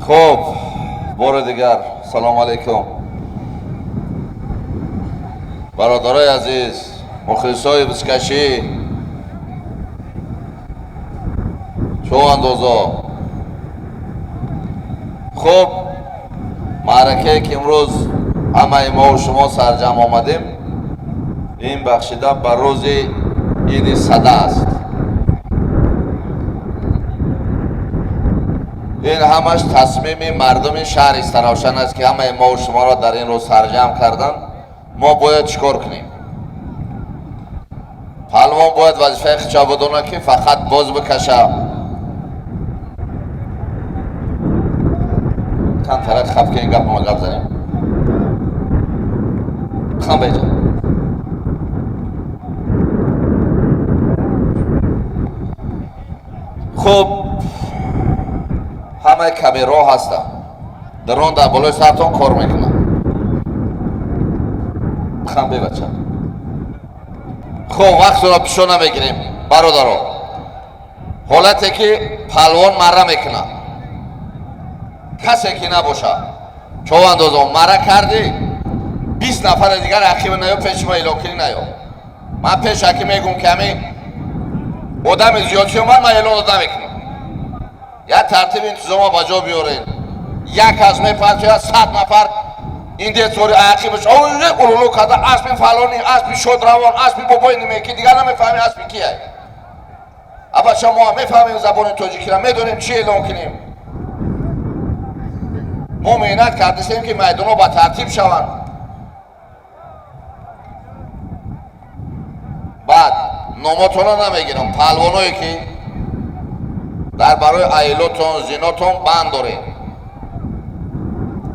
خب بار دیگر سلام علیکم برادرای عزیز، مخلصای بسکشی، چو اندازا. خب معرکه که امروز همه ما و شما سرجم آمدیم، این بخشیده بر روز عید صده است. این همش تصمیم مردم شهر استراوشن است که همه ما و شما را در این روز سرجم کردن. ما باید چیکار کنیم؟ پهلوان باید وظیفه خچا بدونه که فقط باز بکشه. چند طرف خب که این گپ ما گپ زنیم بخوام بیجا. خب همه کمی راه هستن، درون در بالای سرتون کار میکنن. بخوام بی بچه. خب وقت را پیشو نمیگیریم برادرها. حالتی که پهلوان مره میکنه، کسی که نباشه چو اندازه مره کردی 20 نفر دیگر عقیب نیا، پیش ما ایلاکی نیا. من پیش اکی میگم که همین آدم زیاد شد من اعلان نمیکنم. یا ترتیب انتظام با جا بیارین. یک از میپرد 100 نفر این دیت طوری عقیبش اولو کده اسب فلانی، اسب شد روان، اسب بابای نمیکی دیگر نمیفهمی اسب کیه. اما شما میفهمیم زبان تاجیکی را، میدونیم چی اعلان کنیم. ما مهنت کردیم که میدان ها با ترتیب شوند. بعد ناماتون را نمیگیرم. پهلوانایی که در برای عائلاتون زیناتون بند دارین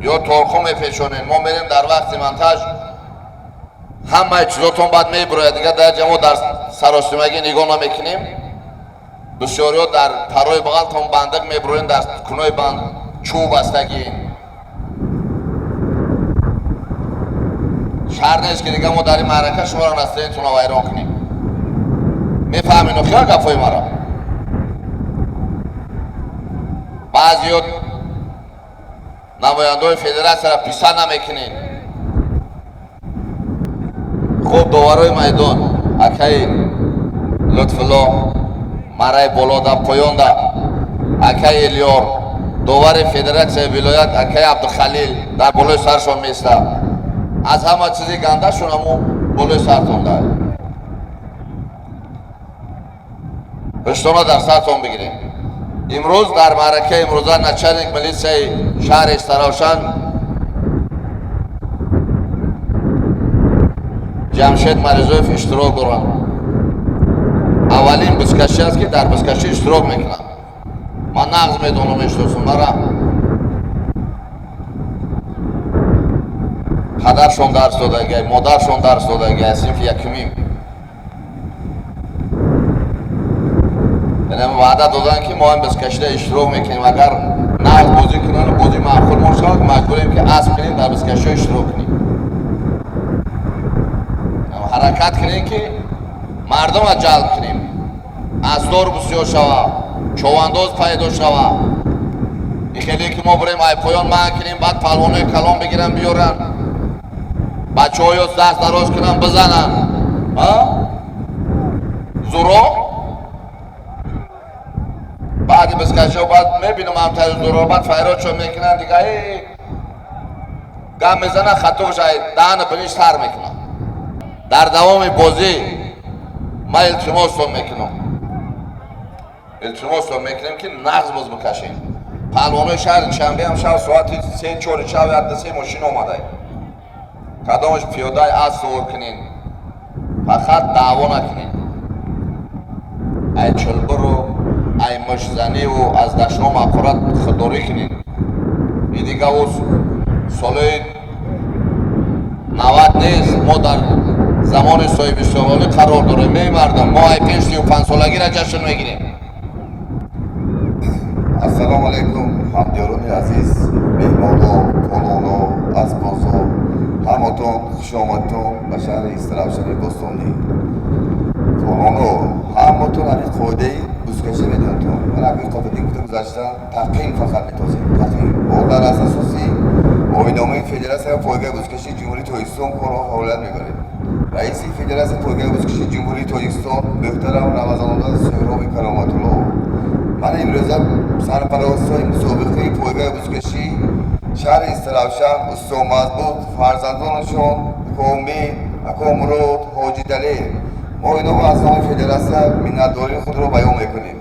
یا ترخو میپیچونین، ما میریم در وقت منتج همه چیزاتون بعد میبروید دیگه در جمع در سراسیمگی نگاه نمیکنیم. بسیاری ها در پرای بغلتون بندق میبروین، در کنای بند چوب بستگی. شهر نیست که دیگه ما در این معرکه شما را نستینتون رو ویران کنیم. میفهمین و خیال گفای مرا. بعضی ها نماینده های فدراسیون را پیسه نمیکنین. خوب دوارای میدان اکی لطفالله مرای بالا در پایان ده اکی الیار دوار فدراسیون ولایت اکی عبدالخلیل در بالای سرشون میسته. از همه چیزی گنده شون همو بالای سرتون ده. پشتونا در سرتون بگیریم. امروز در معرکه امروزه نچرنک ملیسای شهر استراوشن جمشید مریضویف اشتراک دارن. اولین بسکشی است که در بسکشی اشتراک میکنن. من نغز میدونم اشتراکم مرا. پدرشون درس دادگی، مادرشون درس دادگی، صنف یکمیم. یعنی وعده دادن که ما هم بسکشیده اشتراک میکنیم. اگر نغز بازی کنن و بازی معقول مونشه مجبوریم که اسب کنیم در بسکشی اشتراک کنیم. حرکت کنیم که مردم را جلب کنیم. اسدار بسیار شوه، چوانداز پیدا شوه. این خیلی که ما بریم ای پایان من کنیم، بعد پهلوانای کلام بگیرن بیارن، بچه های دست دراز کنن بزنن زورا. بعدی بسکشی و بعد میبینم همتای زورا بعد فیرات شو میکنن دیگه گم میزنن خطوش دهن بلیش تر میکنن. در دوام بازی ما التماس میکنیم که نغز باز بکشیم. پهلوانای شهر شنبه هم شب ساعت 3-4 شب حدثه ماشین اومده، کدامش پیاده از سوار کنین، فقط دعوا نکنین. ای چلبر و ای مشزنی و از دشنام اقرات خداری کنین. این دیگه او ساله 90 نیست. ما در زمان صاحب سوالی قرار داریم. می مردم ما ای 5 سالگی را جشن میگیریم. السلام علیکم همدیاران عزیز، مهمانا، پانانا، اسبازا، همتون خوش آمدتون به شهر استراوشن بستانی. پانانا همتون این قاعده بوزکشی میدونم تو من اگه قطعه دیگه گذاشتم تقییم فقط میتوزیم تقییم و در اساسی آیین‌نامه فدراسیون پایگاه بوزکشی جمهوری تاجیکستان کار را حوالت می‌کنیم. رئیس فدراسیون پایگاه بوزکشی جمهوری تاجیکستان محترم رمضان‌الله سهراب کرامت‌الله من امروز سرپرستای مسابقه پایگاه بوزکشی شهر استرابشن استان مضبوط فرزندانشان امید مراد حاجی دلی ما اینا با اعضای فدراسیون منتداری خود را بیان میکنیم.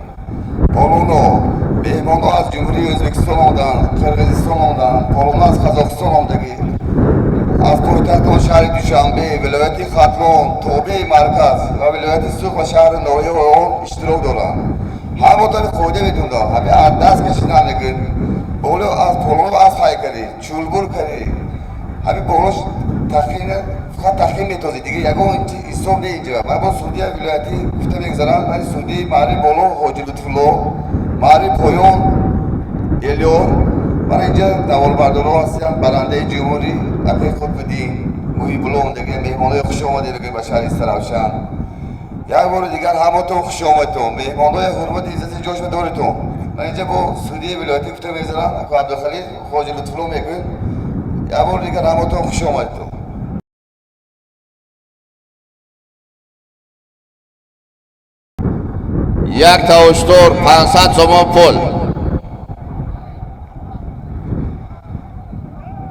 پالونا مهمان‌ها از جمهوری ازبکستان آمدند، قرقیزستان آمدند، پالونا از قزاقستان آمدگی از پایتخت شهر دوشنبه، ولایت ختلان، تابع مرکز و ولایت سوق و شهر ناحیه آن اشتراک دارند. همانطور خواهده می‌دونید همه از دست کشیدن نگید بالا از پالونا از خواهی کردید چولبور کردید همه بالاش تخیین فقط تخیین میتازید دیگه یکان حساب نه اینجا من با سعودی ولایتی گفته میگذارم من سعودی معری بالا حاجی لطف‌الله معری پایان الیون من اینجا دوال بردارا هستم برنده جمهوری اپی خود بدین محیب الله دیگه مهمانای خوش آمدید دیگه به شهر استرابشن یک بار دیگر همتون خوش آمدتون مهمانای حرمت عزت جشن دارتون من اینجا با سعودی ولایتی گفته میگذارم اکو عبدالخلیل حاجی لطف‌الله میگن یک بار دیگر همتون خوش آمدتون. یک تا اشتر 500 تومان پول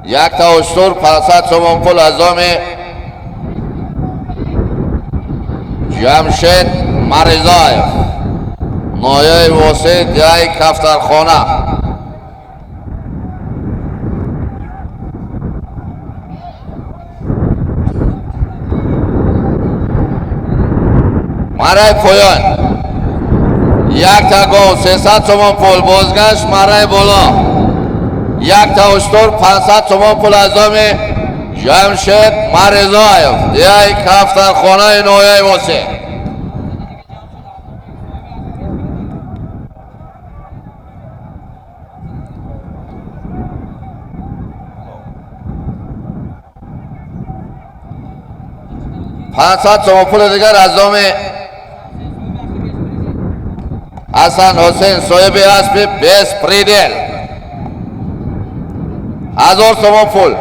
یک تا اشتر 500 تومان پول از آن جمشید مرزایف نایه واسه دیای کفترخانه مرای پایان یک تا گو 300 تومان پول بازگشت مرای بالا یک تا اشتر 500 تومان پول از آن جمشید مرزایف دیای کفترخانه نایه واسه پانصد تومان پول دیگر از آن حسن حسین صاحب اسب بیس پریدل 1000 تومان پول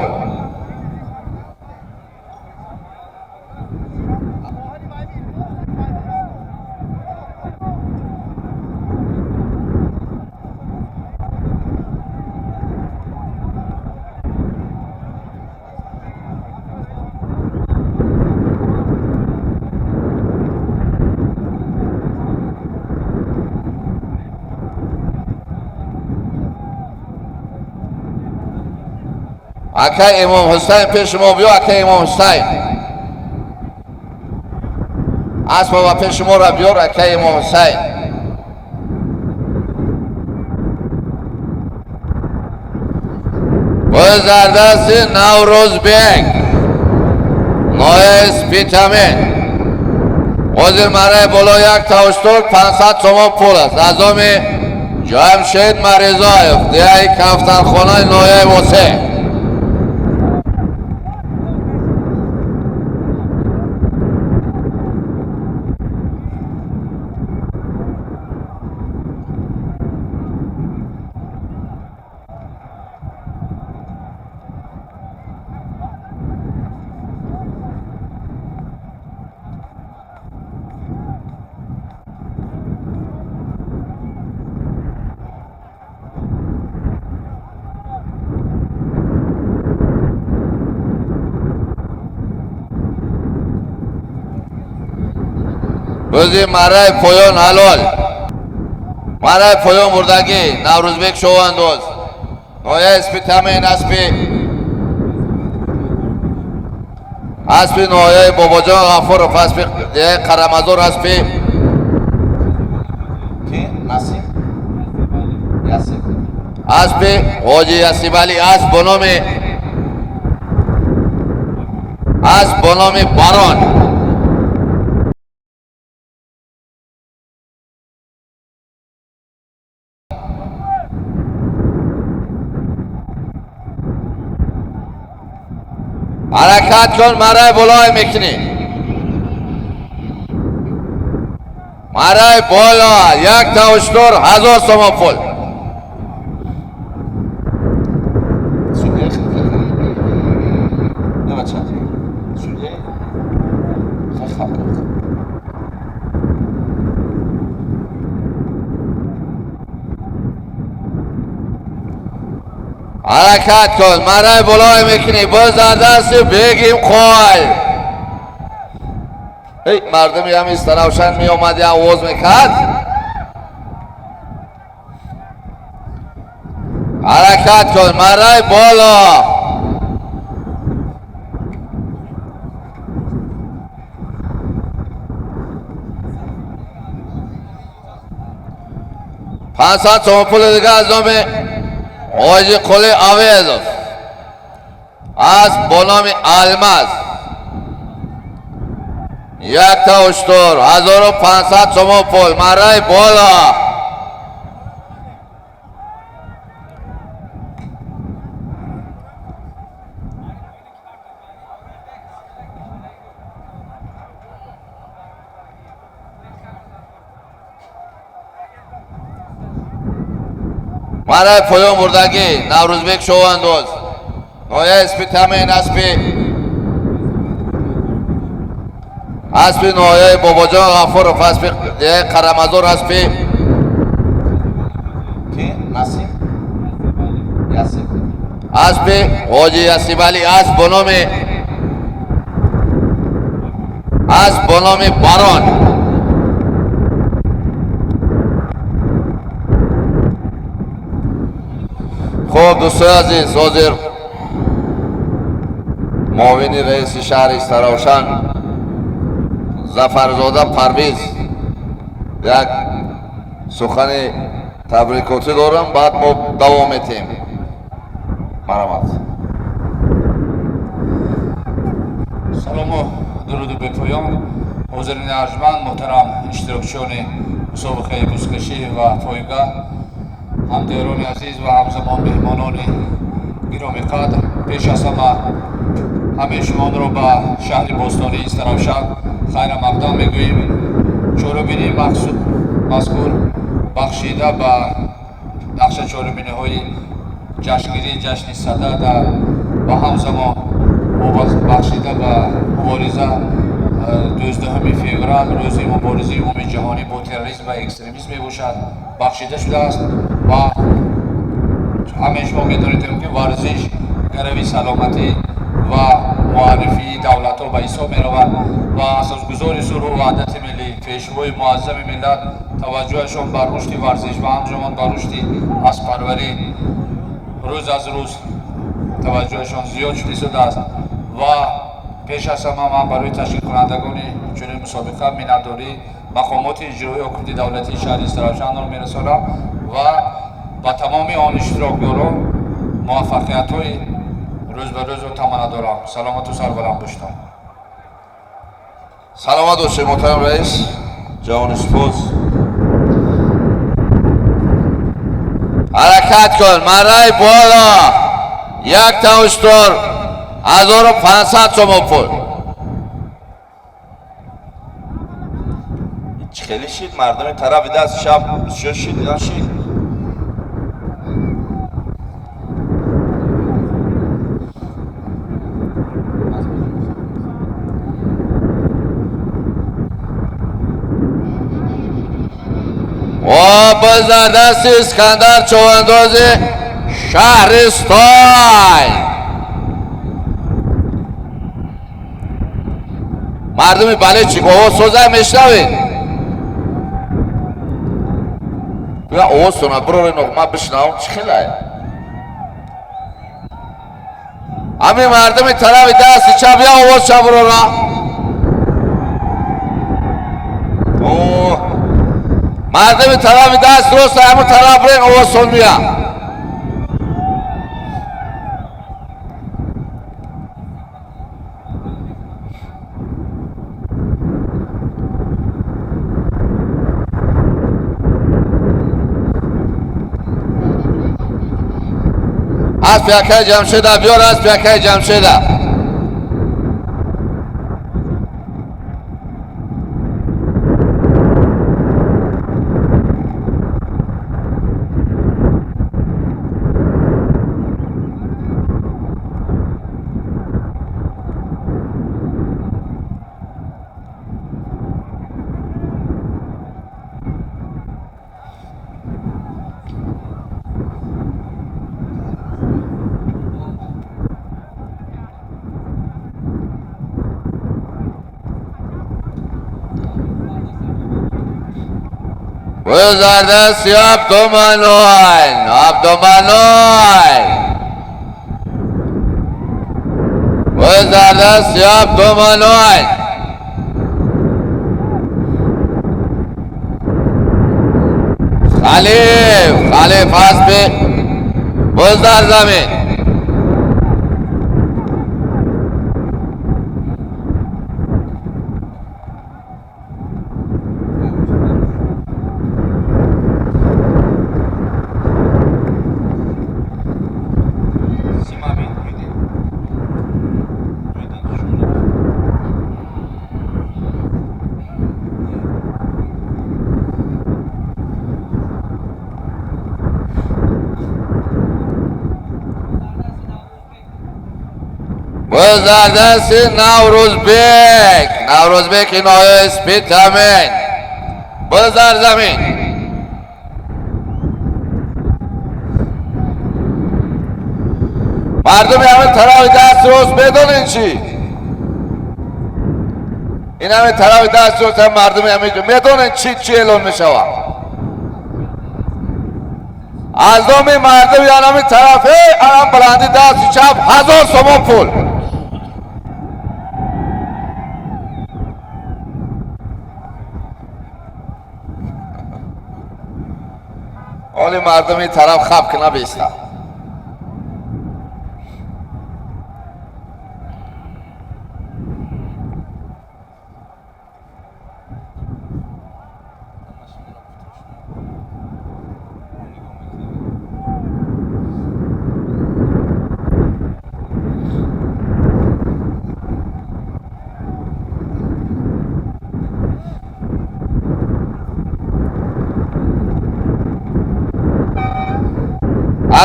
اکه امام حسین پیش ما بیو اکه امام حسین اسب و پیش ما را بیار اکه امام حسین باید زردست نوروز بیگ نایه اسپیتامین وزیر مرای بالا یک تا اشتر 500 تومان پول است از آن جمشید مرزایف دیای کفترخانه نایه واسه روزی مرای پایان حلال مرای پایان مردگی نوروزبک شو انداز نایه اسپیتامین اسپی نایه بابا جان غفور اسپی دیگه قرمزور اسپی کی؟ نسیم اسپی حاجی یاسیب علی اسب بنام باران حرکت کن مرای بلای میکنی Марай бола, як тавуштор 1000 сом пул. Судья нема чад. Судья хахак. حرکت کن مرای بلای میکنی باز دست بگیم خوال مردمی هم استراوشن می اومد یا آواز میکرد حرکت کن مرای بالا پانصد تومن پول دیگه از نام حاجی قلی آویزوف از بنام الماس یک تا اشتر 1500 تومن پول مرای بالا مرای پویان بردگی نوروزبک شواندوز نویا اسپی تامین اسپی نویا باباجان غفور اسپی قرمزور اسپی کی نسیم یاسیم اسپی حاجی یاسیم علی اس بنام باران خوب دوستای عزیز حاضر معاون رئیس شهر استراوشن ظفرزاده پرویز یک سخن تبریکاتی دارم بعد ما دوام میتیم مرحمت سلام و درود به پایان حاضرین ارجمند محترم اشتراکچیان مسابقه بزکشی و پایگاه همدیران عزیز و همزمان مهمانان گرامی قدر پیش از همه شما را به شهر باستانی استراوشن خیر مقدم میگوییم چهارمین مذکور بخشیده به نقش چهارمینی های جشنگیری جشن صدد و همزمان بخشیده به مبارزه 12 فوریه روز مبارزه عمومی جهانی با تروریسم و اکستریمیسم میباشد بخشیده شده است و همه شما میدانید که ورزش گروی سلامتی و معرفی دولت ها به حساب میرود و اساسگذار سرور و عادت ملی پیشروی معظم ملت توجهشان بر رشد ورزش و همزمان بر رشد اسب‌پروری روز از روز توجهشان زیاد شده است و پیش از همه من برای تشکیل کنندگان چنین مسابقه میnnتداری مقامات اجرایی حکومت دولتی شهر استراوشن را میرسانم و با تمام آن اشتراکداران موفقیت های روز به روز را تمنا دارم. سلامت و سربلند باشید. سلامت باشید محترم رئیس جوان سپاس حرکت کن مرای بالا یک تا اشتر 1500 تومن پول خیلی شید مردم طرف دست شب بسیار شید شید و بزر دست اسکندر چوانداز شهرستان مردم بله چی آواز سوزه میشنوید بیا آواز سوزه برو روی نقمه بشنوم چی خیلی همین مردم طرف دست چپ بیا آواز چپ برو را مردم طرف دست درست همون طرف برین آواز سون بیا از پیاکه جمشیده بیار از پیاکه جمشیده Zardesti Abdumanoy. Abdumanoy. Zardesti Abdumanoy. Khalif hast पे बुजदार जमीन Zardesti Navruzbek in oil speed tamam. Buzdar zamin. مردم همه طرف دست روز بدونین چی این همه طرف دست روز هم مردم همه بدونین چی اعلان میشوه از دومی مردم یعنی همه طرفه هم بلندی دست چپ 1000 سومون پول ولی مردم این طرف خب کنه بیسته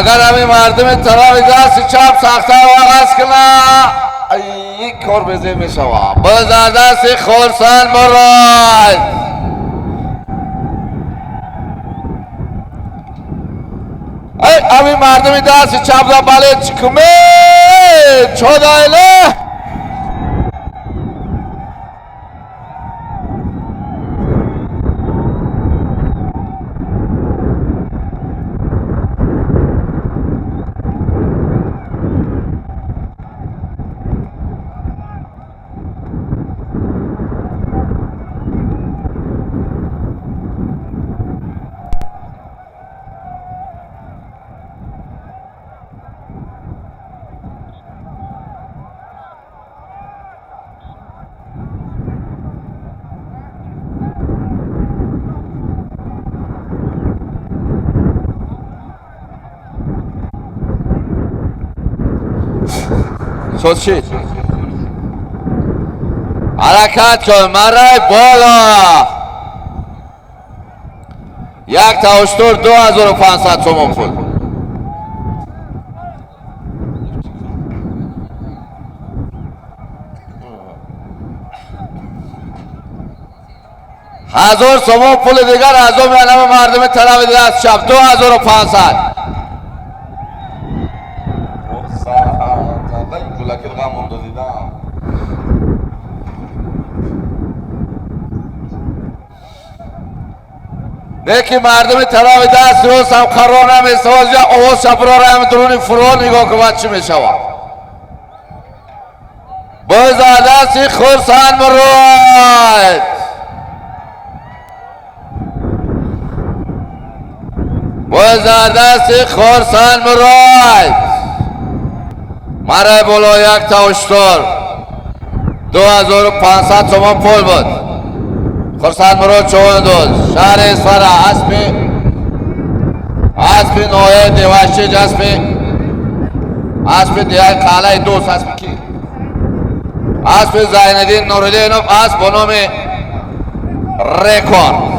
اگر همین مردم طرف دست چپ ساخته و آغاز کنه یک کار بزه می شود بزر دست خورسان مراد همین مردم دست چپ دا بله چکمه چودایله شد چی؟ حرکت کن مرای بالا یک تاشتور 2500 تومان پول هزار تومان پول دیگر از اون میانم مردم طرف دیگر از شب 2500 لكن غامض دوديدان لیکن مردم طرف دست روز هم قرار نمیستواد یا آواز شپرار هم درونی فرور نگاه که باید چی میشود بزردستی خورسان مراد بزردستی خورسان مراد مرای بالا یک تاشتور 2500 تومان پول بود خورسند مراد چون دوز شهر اسفره اسب نوعه دیوشچه اسب دیگه قلعه دوست اسب کی اسب زیندین نوردینوف اسب به نام رکورد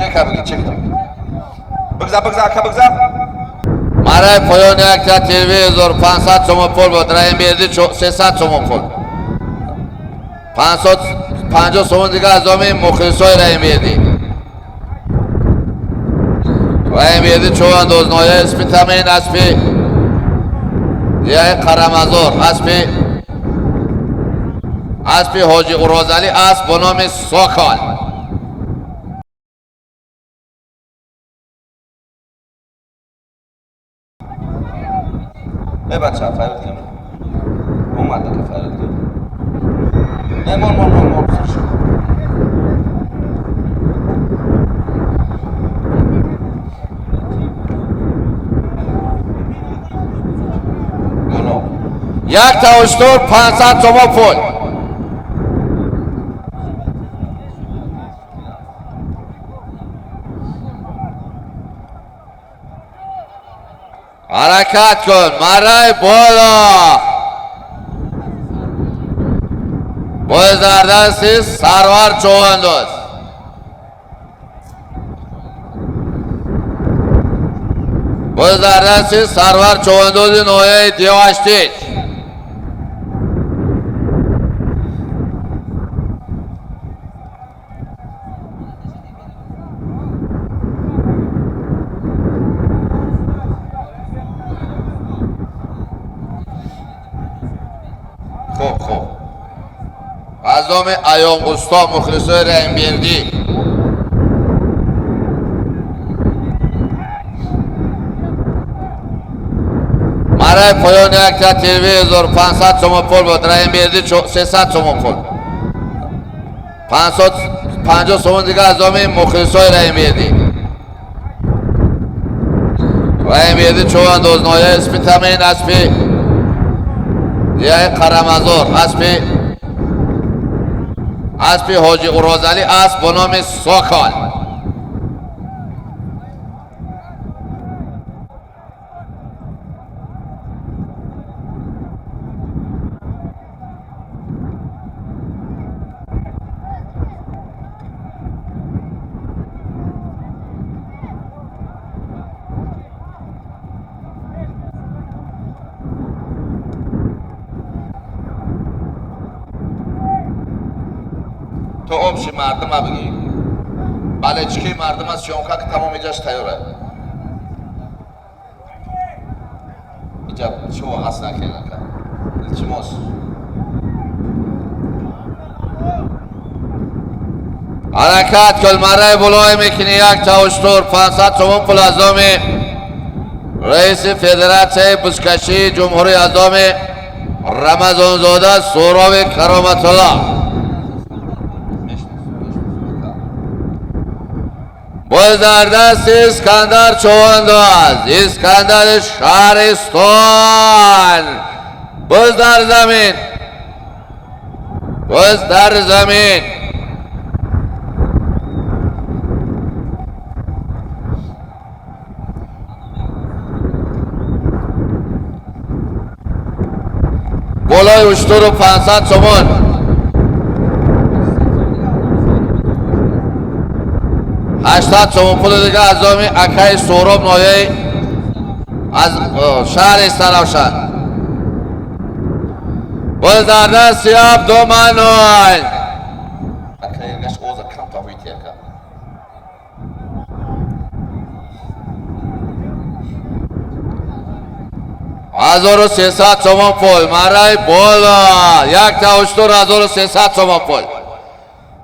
که بگی چک بگذار که بگذار برای پایان یک ترتیبی 1500 تومان پول بود. رای بیردی 300 تومان پول 550 تومان دیگه از آمی مخلصای رای بیردی. رای بیردی چوان دوزنایه اسپی تامین اسپی دیگه قرمزور اسپی حاجی قرازلی اسب با نام ساکال. ای بچه ها فرد کنم اومده که فرد کنم نه مال بزرگ شد یک تاوشتور 500 تومان پول حرکت کن مرای بالا باز در دستی سرور چواندوز باز در دستی سرور چواندوز نوعه دیواشتیج خوب از نام ایام استا مخلصای رحم بیردی برای پایان یک ترتیبی 1500 تومان پول بود. رحم بیردی 300 تومان پول 550 تومان دیگه از نام مخلصای رحم بیردی. رحم بیردی چوان دوزنایه اسپی تامین اسپی دیگه قرمزور اسپی حاجی قرازلی اسب با نام ساکال. تو آبشی مردم ها بگی بله چکی مردم از شیانکا که تمام ایجاش تیاره ایجا چه واقعست نکنه چی ماست حرکت کل مرای بلوی میکنی یک تاوشتور 500 تومان پول از دام رئیس فدراسیون بزکشی جمهوری ازام رمضان زاده سهراب کرامت الله. باز در دست اسکندر چوانداز اسکندر شهرستان باز در زمین بالای اشتر و 500 تومان 80 تومان پول دیگه از دامی اکای سهراب نایه از شهر سراوشن باز در دست سیاب دومانوان اکای نش اوزا کم تاویتی اکا 1300 تومان پول مرای بالا یک تاوشتور 1300 تومان پول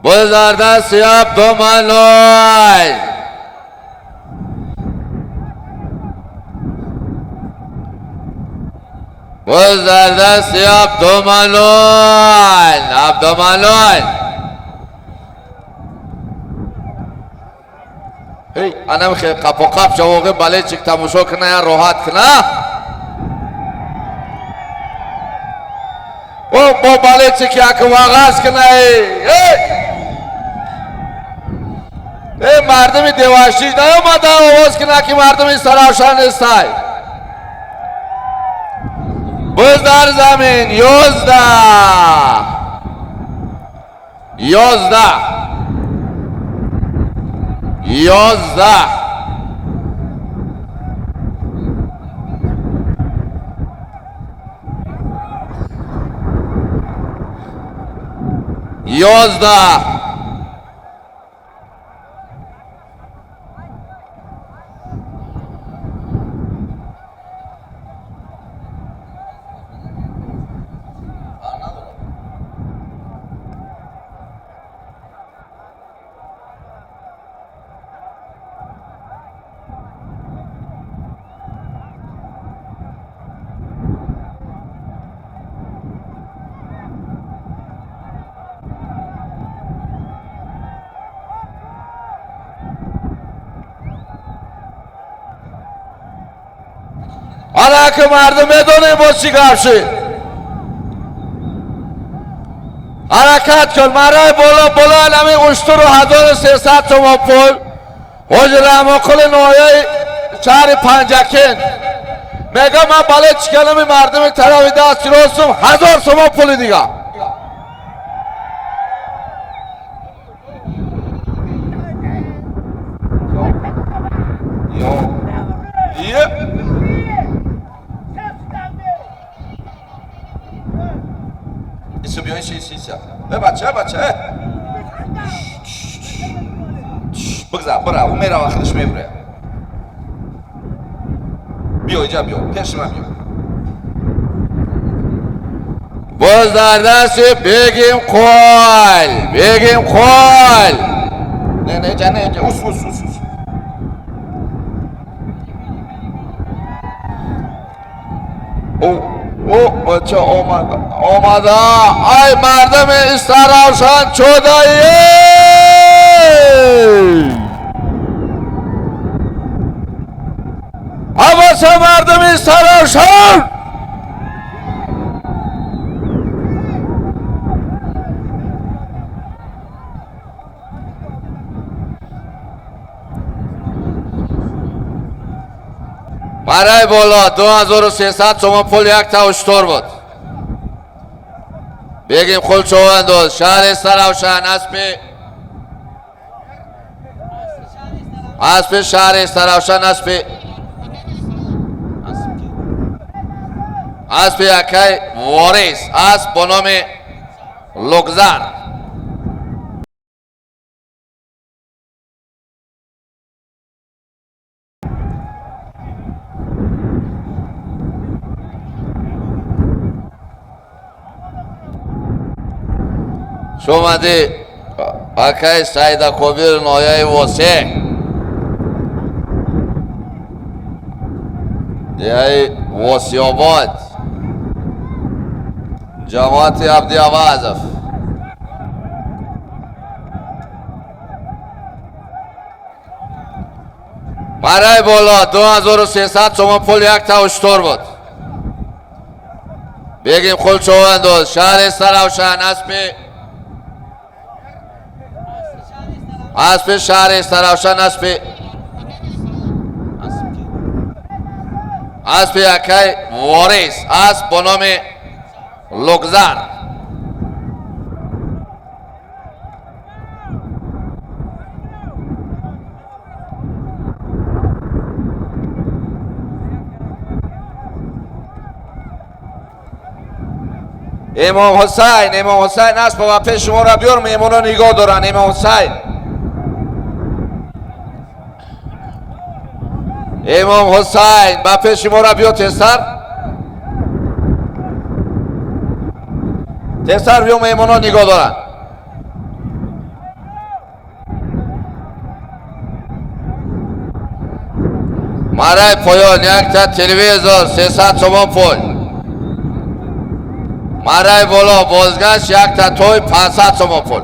باز در دست سیاب دومانوان باز در دست سیاب دومانوان هی انم خیلی قپ و قپ شواقی بله چک تماشا کنه یا راحت کنه او با بله چک یک واغاز کنه ای مردم دیواشی نیامده آواز کنه که مردم سراوشن نیستای باز در زمین 11 11 11 حالا که مردم بدونیم با چی کفشی حرکت کن مرای بالا علمی اشتر و 1300 تومان پول حجر اماکل نوعی شهر پنجکین میگه من بالا چکنم مردم طرفی دستی راستم 1000 تومان پول دیگه ایسو بیایی سیسیا بچه بگذار برا اون میره آخرش میبره بیا اینجا بیا پیش من بیا باز در دست بگیم قول نه جانه اوس او بچه آمده ای مردم استراوشان چودایی حواس مردم استراوشان برای بالا 2300 تومان پول یک تا اشتر بود بگیم خل چواندوز شهر استراوشان اسب شهر استراوشان اسب یکی وارث اسب به نام لوگزار شما دی اکای سایدا کبیر نویای واسه دیای واسی آباد جماعت عبدی آوازف برای بالا 2300 تومان پول یک تا اشتر بود بگیم خل چواندوز شهر استراوشان اسب شهر استراوشان اسب یکی وارث اسب به نام لوگزار امام حسین اسب و پیش شما را بیار میمونا نگاه دارن امام حسین با پیش شما را بیار تستر بیار میمونا نگاه دارن مرای پایان یک تا تلویزور 300 تومان پول مرای بالا بازگشت یک تا توی 500 تومان پول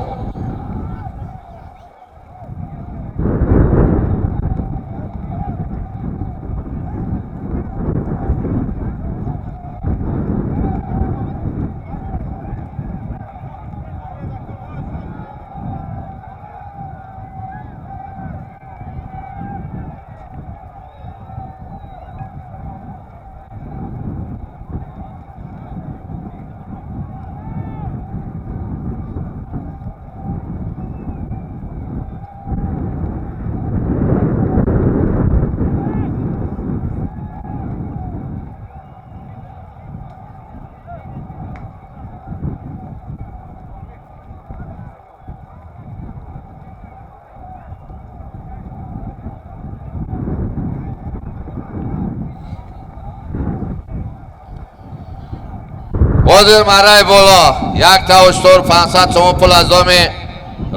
Bodir Maray Bolo 1 ta ushtur 500 so'm pul az nomi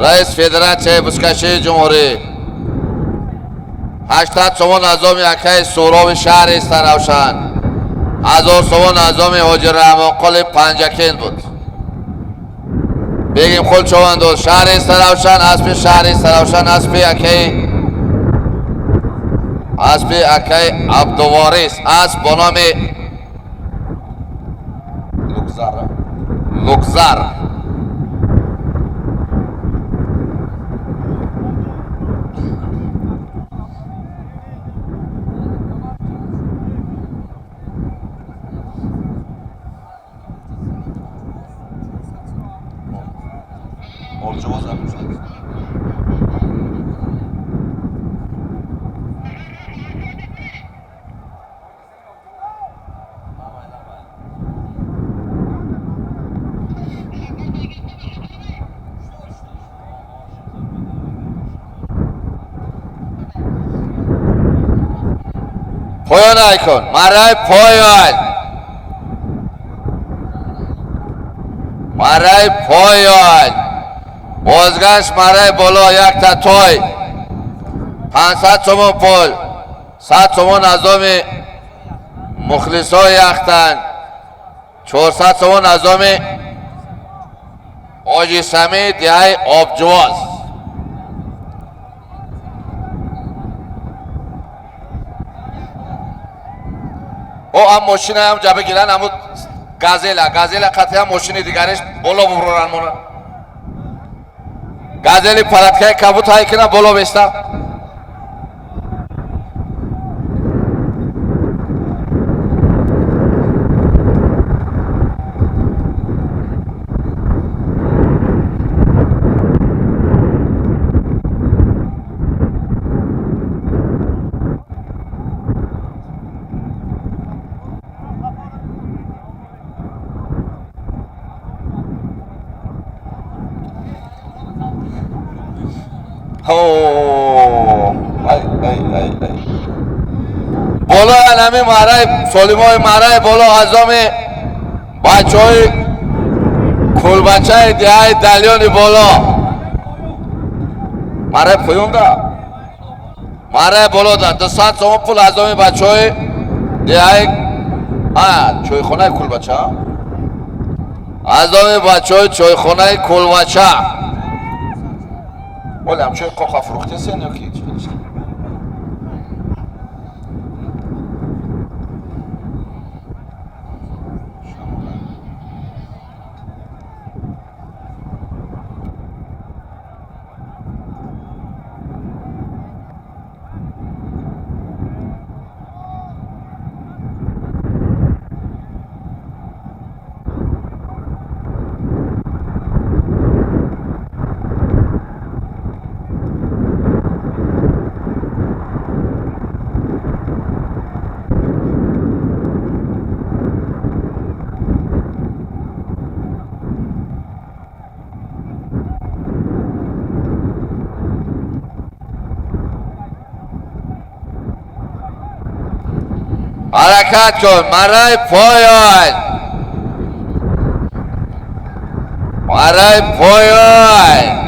Rais Federatsiya Buskashi Jumhuriy 80 so'm az nomi Akay So'rovi shahri Saravshan 1000 so'm az nomi Hoji Rahmonquli Panjaken بود بگیم خل چواندوز شهر سراوشان اسب شهر سراوشان اسب اکی عبدوارث اسب با نام لوکزار پایان ایکن مرای پایان بازگشت مرای بالا 1 تا توی 500 so'm پول 100 so'm نظام مخلصای یختن 400 so'm نظام آجی سمید یای آبجواز او هم ماشین هم جبه گیرن همون گازیل قطعه هم ماشین دیگرش بالا ببرن مونه گازیل پلتکه کبوت هایی کنه بالا بسته بالا نمی مرای سلیمای مرای بالا ازام بچه های کلبچه های دیهای دلیانی بالا مرای پایون دا مرای بالا دا 200 so'm پول ازام بچه های دیهای چوی خونه کلبچه ازام بچه های چوی خونه کلبچه ولی همچه قاقا فروخته سین یا که حرکت کن مرای پایان مرای پایان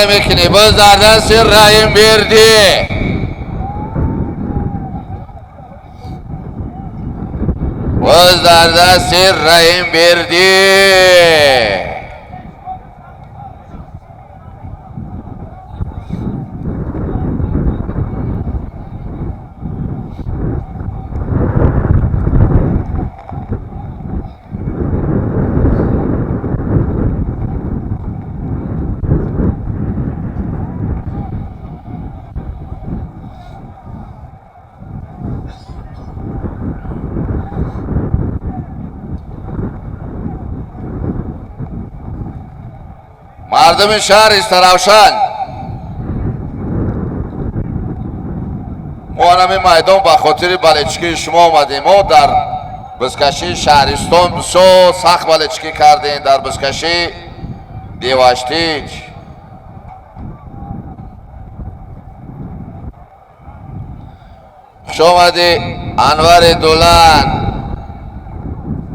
میکنی باز در دست رحیم بردی باز در دست رحیم بردی مردم شهر استراوشن ما همین میدان به خاطر بلچکی شما آمدیم. ما در بزکشی شهرستان بسیار سخت بلچکی کردیم. در بزکشی دیواشتیج خوش آمدی انور دولن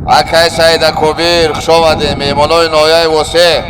اکای سعید کبیر. خوش آمدی میمانای نایه واسه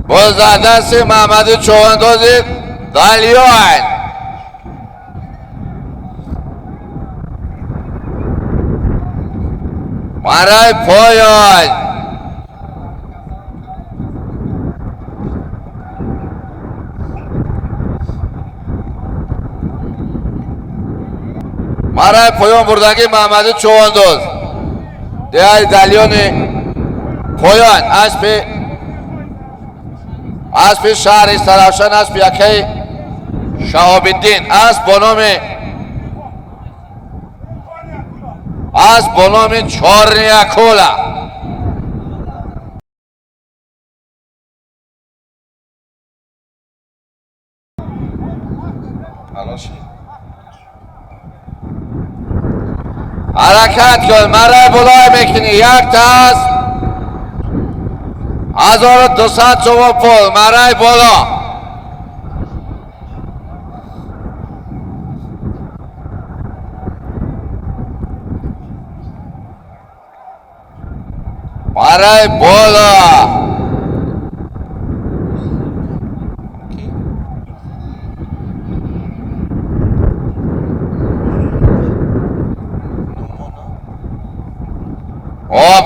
باز در دست محمد چواندازی دلیان مرای پایان مرای پایان بردگی محمد چوانداز دیای دلیان پایان اسب شهر استراوشن اسب یکی شهاب الدین اسب با نام چارنیاکولا. حرکت کن مرای بلای میکنی یک تا 1200 چوب پول مرای بالا مرای بالا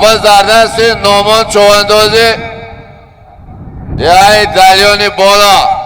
باز در دست نومان چواندازی دیای دلیانی بالا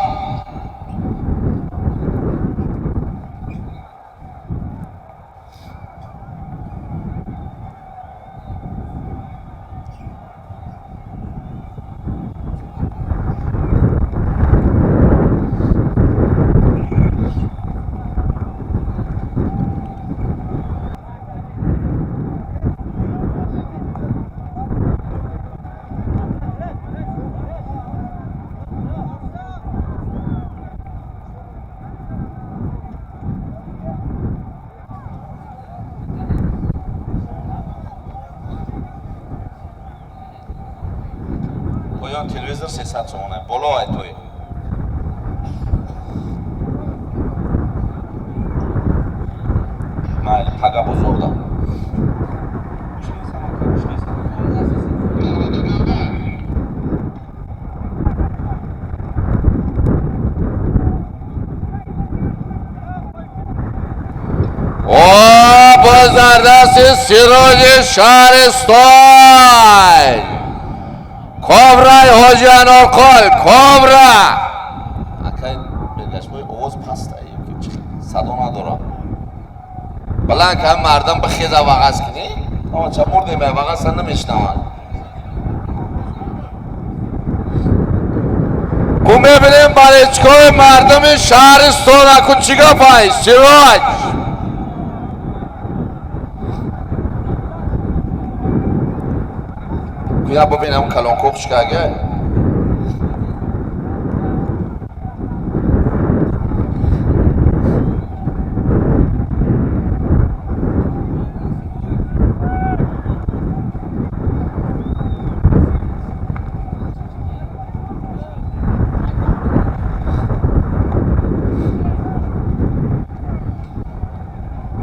پایان تلویزیون 300 تومانه بالا ای توی مال پاگا بزرگا باز در دست سیراج شهرستان کابرای حاجی انارخال کابرا اکای بگشت باید آواز پسته صدا ندارم بلند که هم مردم به خیزه وغز کنی اما چه مردیم به وغز سن نمیشنوان گو میبینیم بلچکای مردم شهرستان اکن چیگا پای سیراج یا ببینم اون کلان کوخش که اگه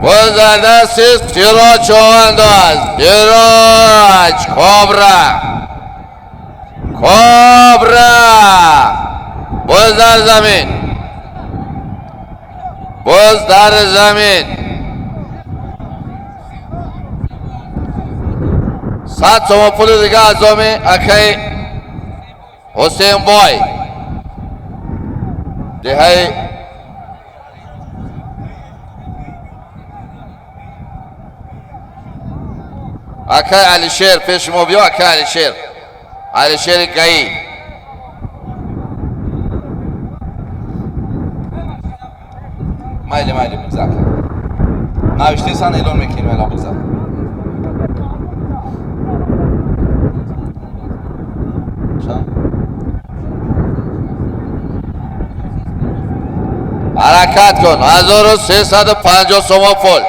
وزده سیست سیراج چوانداز سیراج کابرا باز در زمین 100 سوم پول دیگه از آمی اکی حسین بای دهی اکی علی شیر پیش ما بیا. اکی علی شیر گئی مایلی بگذار نوشته سن اعلان میکنیم اعلان بگذار حرکت کن. 1350 سوم پول.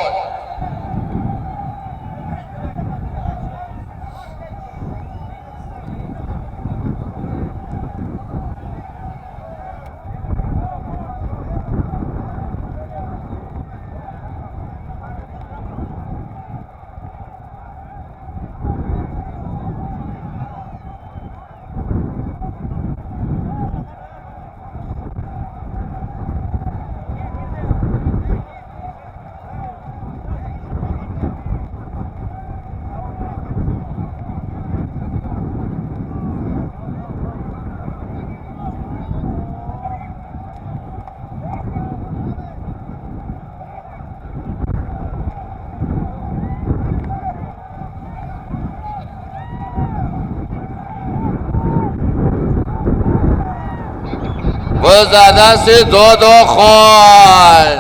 باز دست دو خال.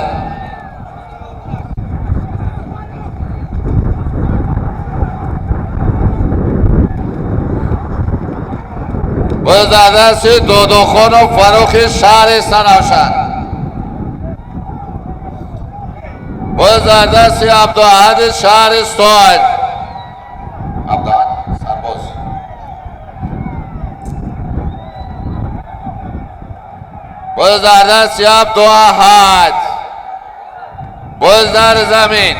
باز دست دو خان و فروخ شهر سنوشن. باز دست عبدالحد شهر ستان. عبدالحد سرباز. باز دست عبدالحد. باز در زمین.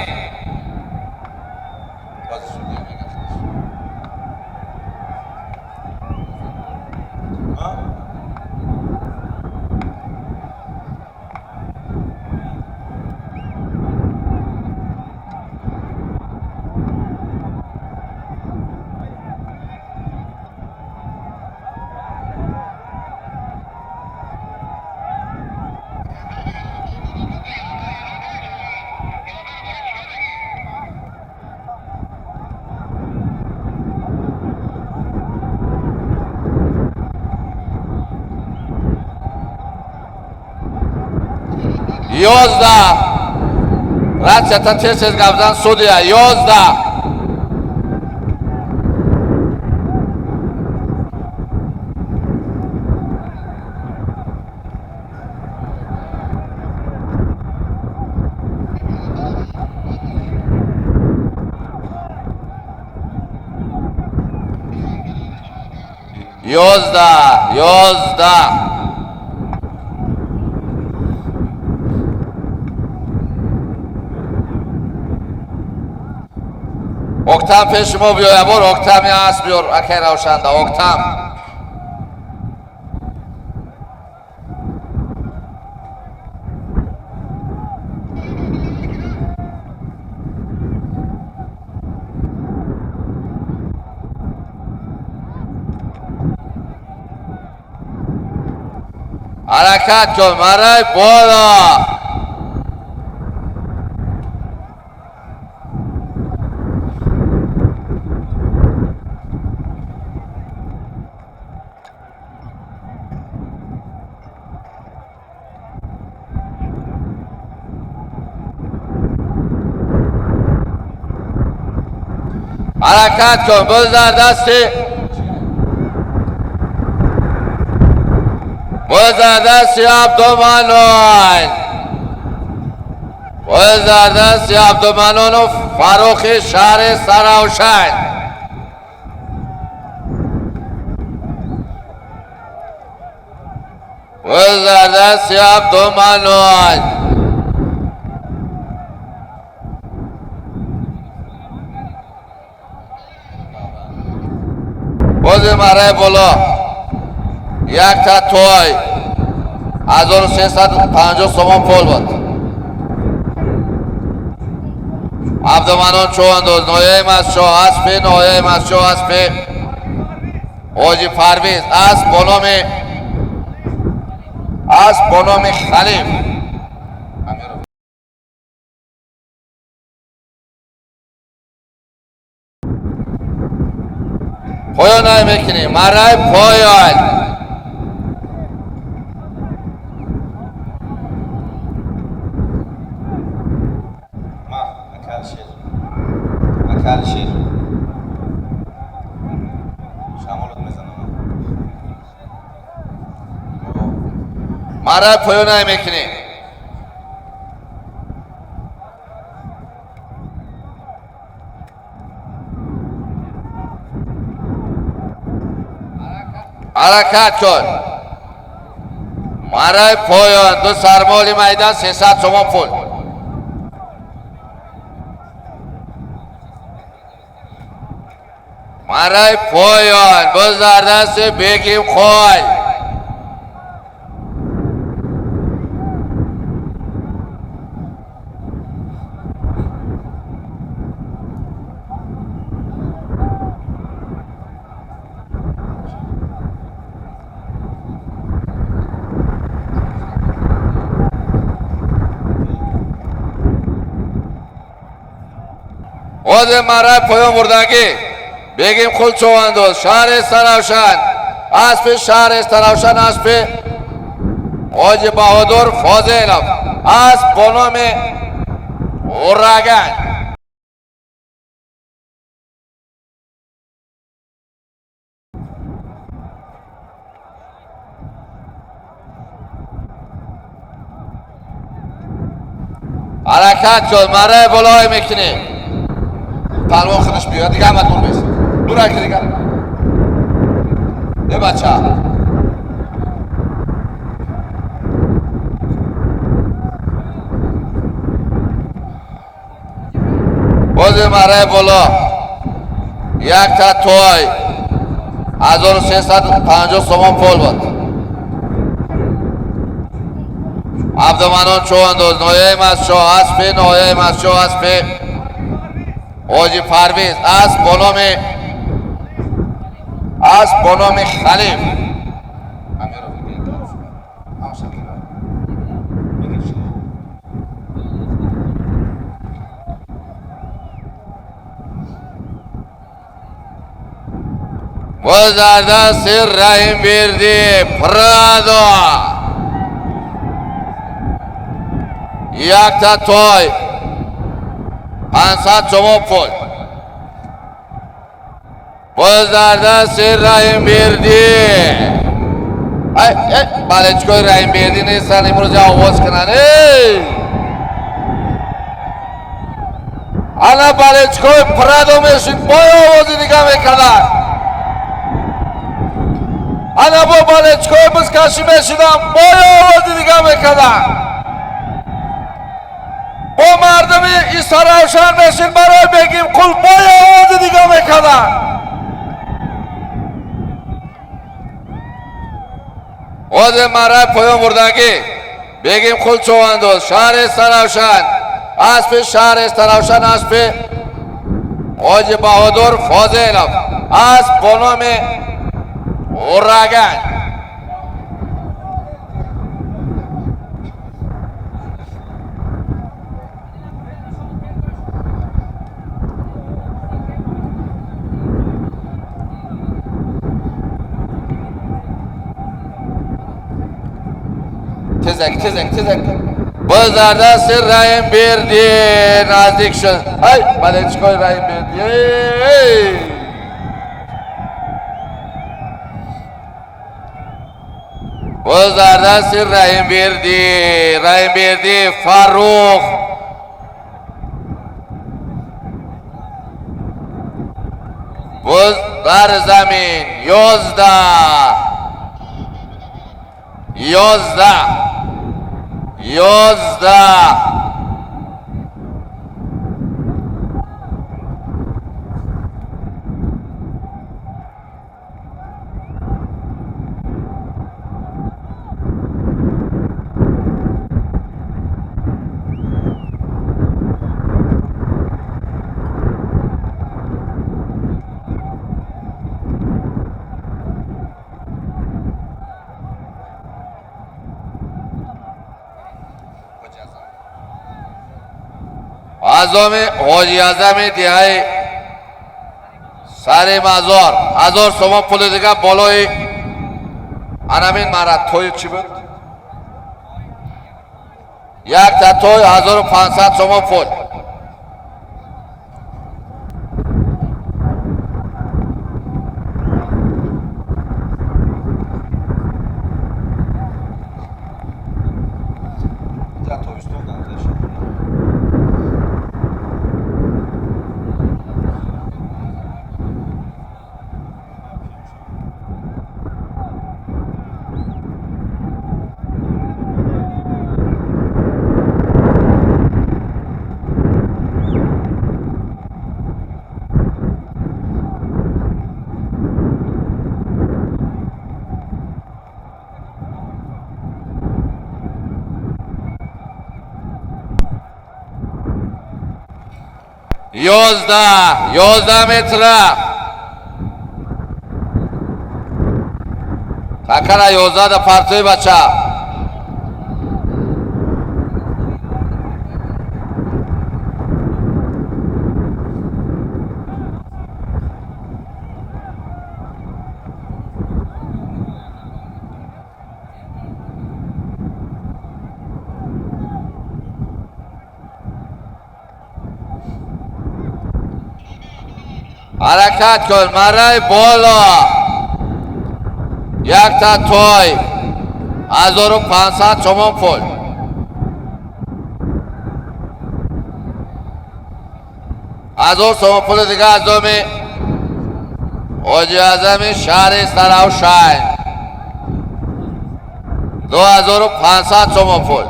یازده رد چطن چه چیز گفزن سودیه. 11 11 اکتم پیش ما بیای بار. اکتم یا هست بیار اکی روشنده. اکتم حرکت کن مرای بالا. حرکت کن. باز در دستی. باز در دستی عبدالمنان. باز در دستی عبدالمنان و فروخ شهر سراوشن. باز در دستی عبدالمنان. باز مرای بالا. یک تا توی 1350 سوم پول بود. عبدالمنان چواندوز نایه مسجو اسب نایه مسجو اسب حاجی پرویز اسب بنام خلیف پایان های میکنیم مرای پایان مکالشیر شمالت میزنم مرای پایان های میکنیم حرکت کن مرای پایان دو سرمالی میدان 300 تومان پول مرای پایان باز در دست بگیم خوای واد مرای پایان بردنگی بگیم خل چواندوز شهر استراوشن اسب شهر استراوشن اسب حاج بهادر فاضلов اسب بنام اورگن حرکت کن مرای بالای میکنی پلوان خودش بیاد دیگه همه دور بیست دور اگه دیگر یه بچه بازی مرای بالا یک تا توی 1350 تومان پول بود عبدالمنان چواندوز نایه مسجو اسب نایه مسجو اسب حاجی پرویز اسب بنام خلیف باز در دست رحیم بردی پرادو یک تا توی 500 تومان پول باز در دست رحیم بردی بالچکوی رحیم بردی نیستن امروز آواز کنن انا بالچکوی پرادو میشین بای آوازی دیگه میکردن انا با بالچکوی بزکشی میشیدم بای آوازی دیگه میکردن با مردمی استراوشن میشین برای بگیم قل بای آوازی دیگه میکردن واد مرای پایان بردنگی بگیم قل چواندوز شهر استراوشن اسب شهر استراوشن اسب حاج بهادر فاضلов اسب بنام اورگن تزک باز در دست رحیم بردی نزدیک شد بالچکوی رحیم بردی باز در دست رحیم بردی فروخ باز در زمین 11 11 اعظم حاجی اعظم دیهای سر مزار 1000 سوم پول دیگه بالای انامین مرد توی چی بود؟ یک تا توی 1500 سوم پول. یازده متر تکر 11 در پرتوی بچه حرکت کن مرای بالا یک تا توی 1500 شما پول. هزار شما پول دیگه از دومی حاجی اعظم شهر سراوشین 2500 شما پول.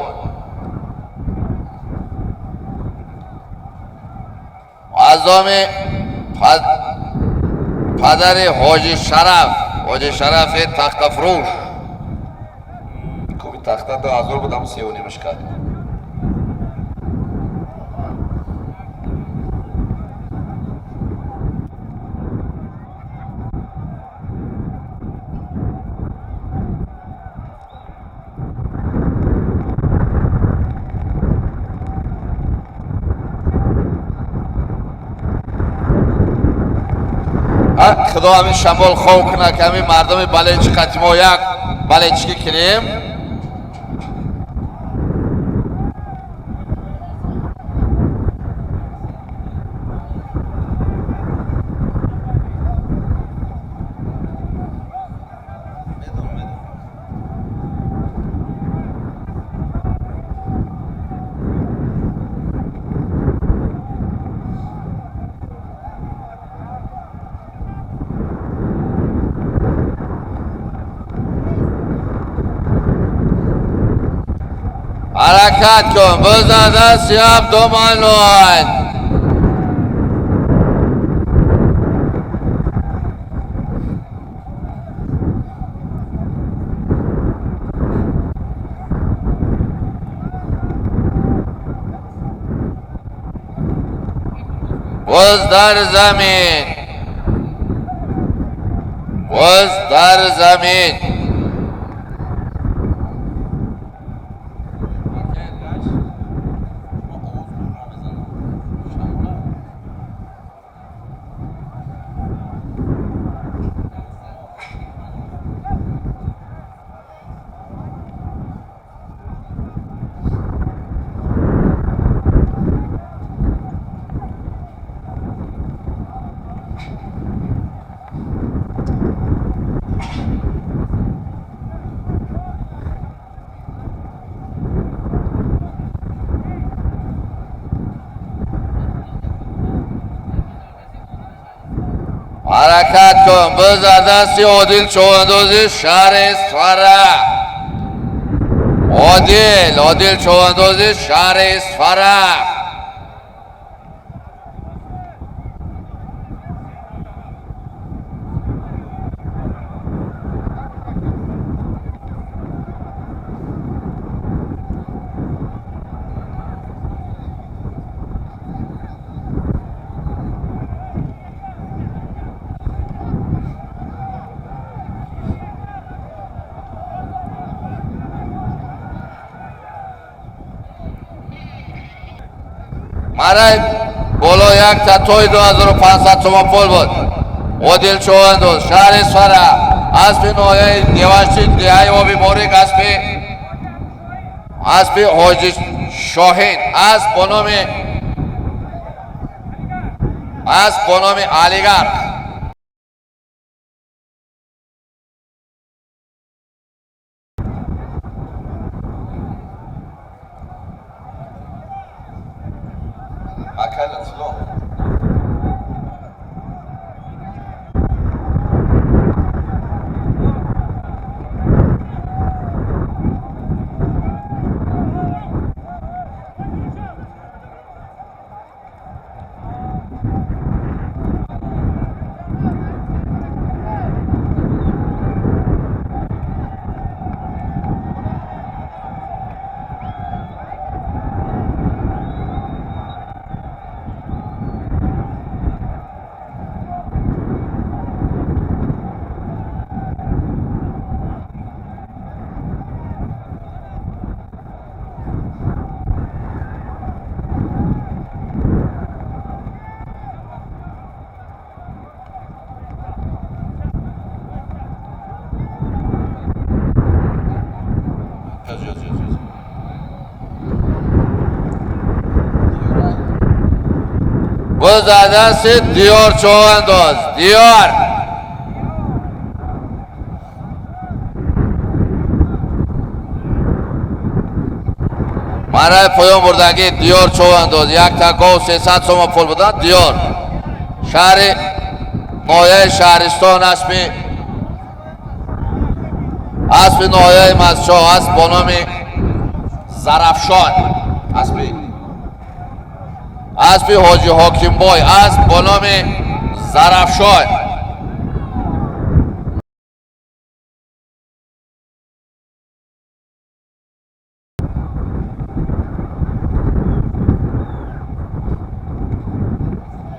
از دومی پدر حاجی شرف تخت فروش کوبی تخت 2000 بودم 3.5 کرد. خدا همین شمال خواه کنه که همین مردم بلنچ قدیما یک بلنچکی کنیم. حرکت کن بزن دستی هم دومانوان بز در زمین بز در زمین حرکت کن بزن دستی عادل چواندوزی شهر اسفره عادل چواندوزی شهر اسفره برای بالا یک تاتوی 2500 تومان پول بود. عادل چواندوز شهر اصفهان اسب نوعه دیواشی دیهای آبی باریک اسب حاجی شاهین اسب با نام علیگر اکل اطلاع باز دست دیار چواندوز دیار مرای پایان بردگی دیار چواندوز یک تکا و 300 تومان پول بودن. دیار شهر نایه شهرستان اسب نایه مزشاه اسب با نام زرفشان اسب حاجی حاکم بای اسب با نام زرفشان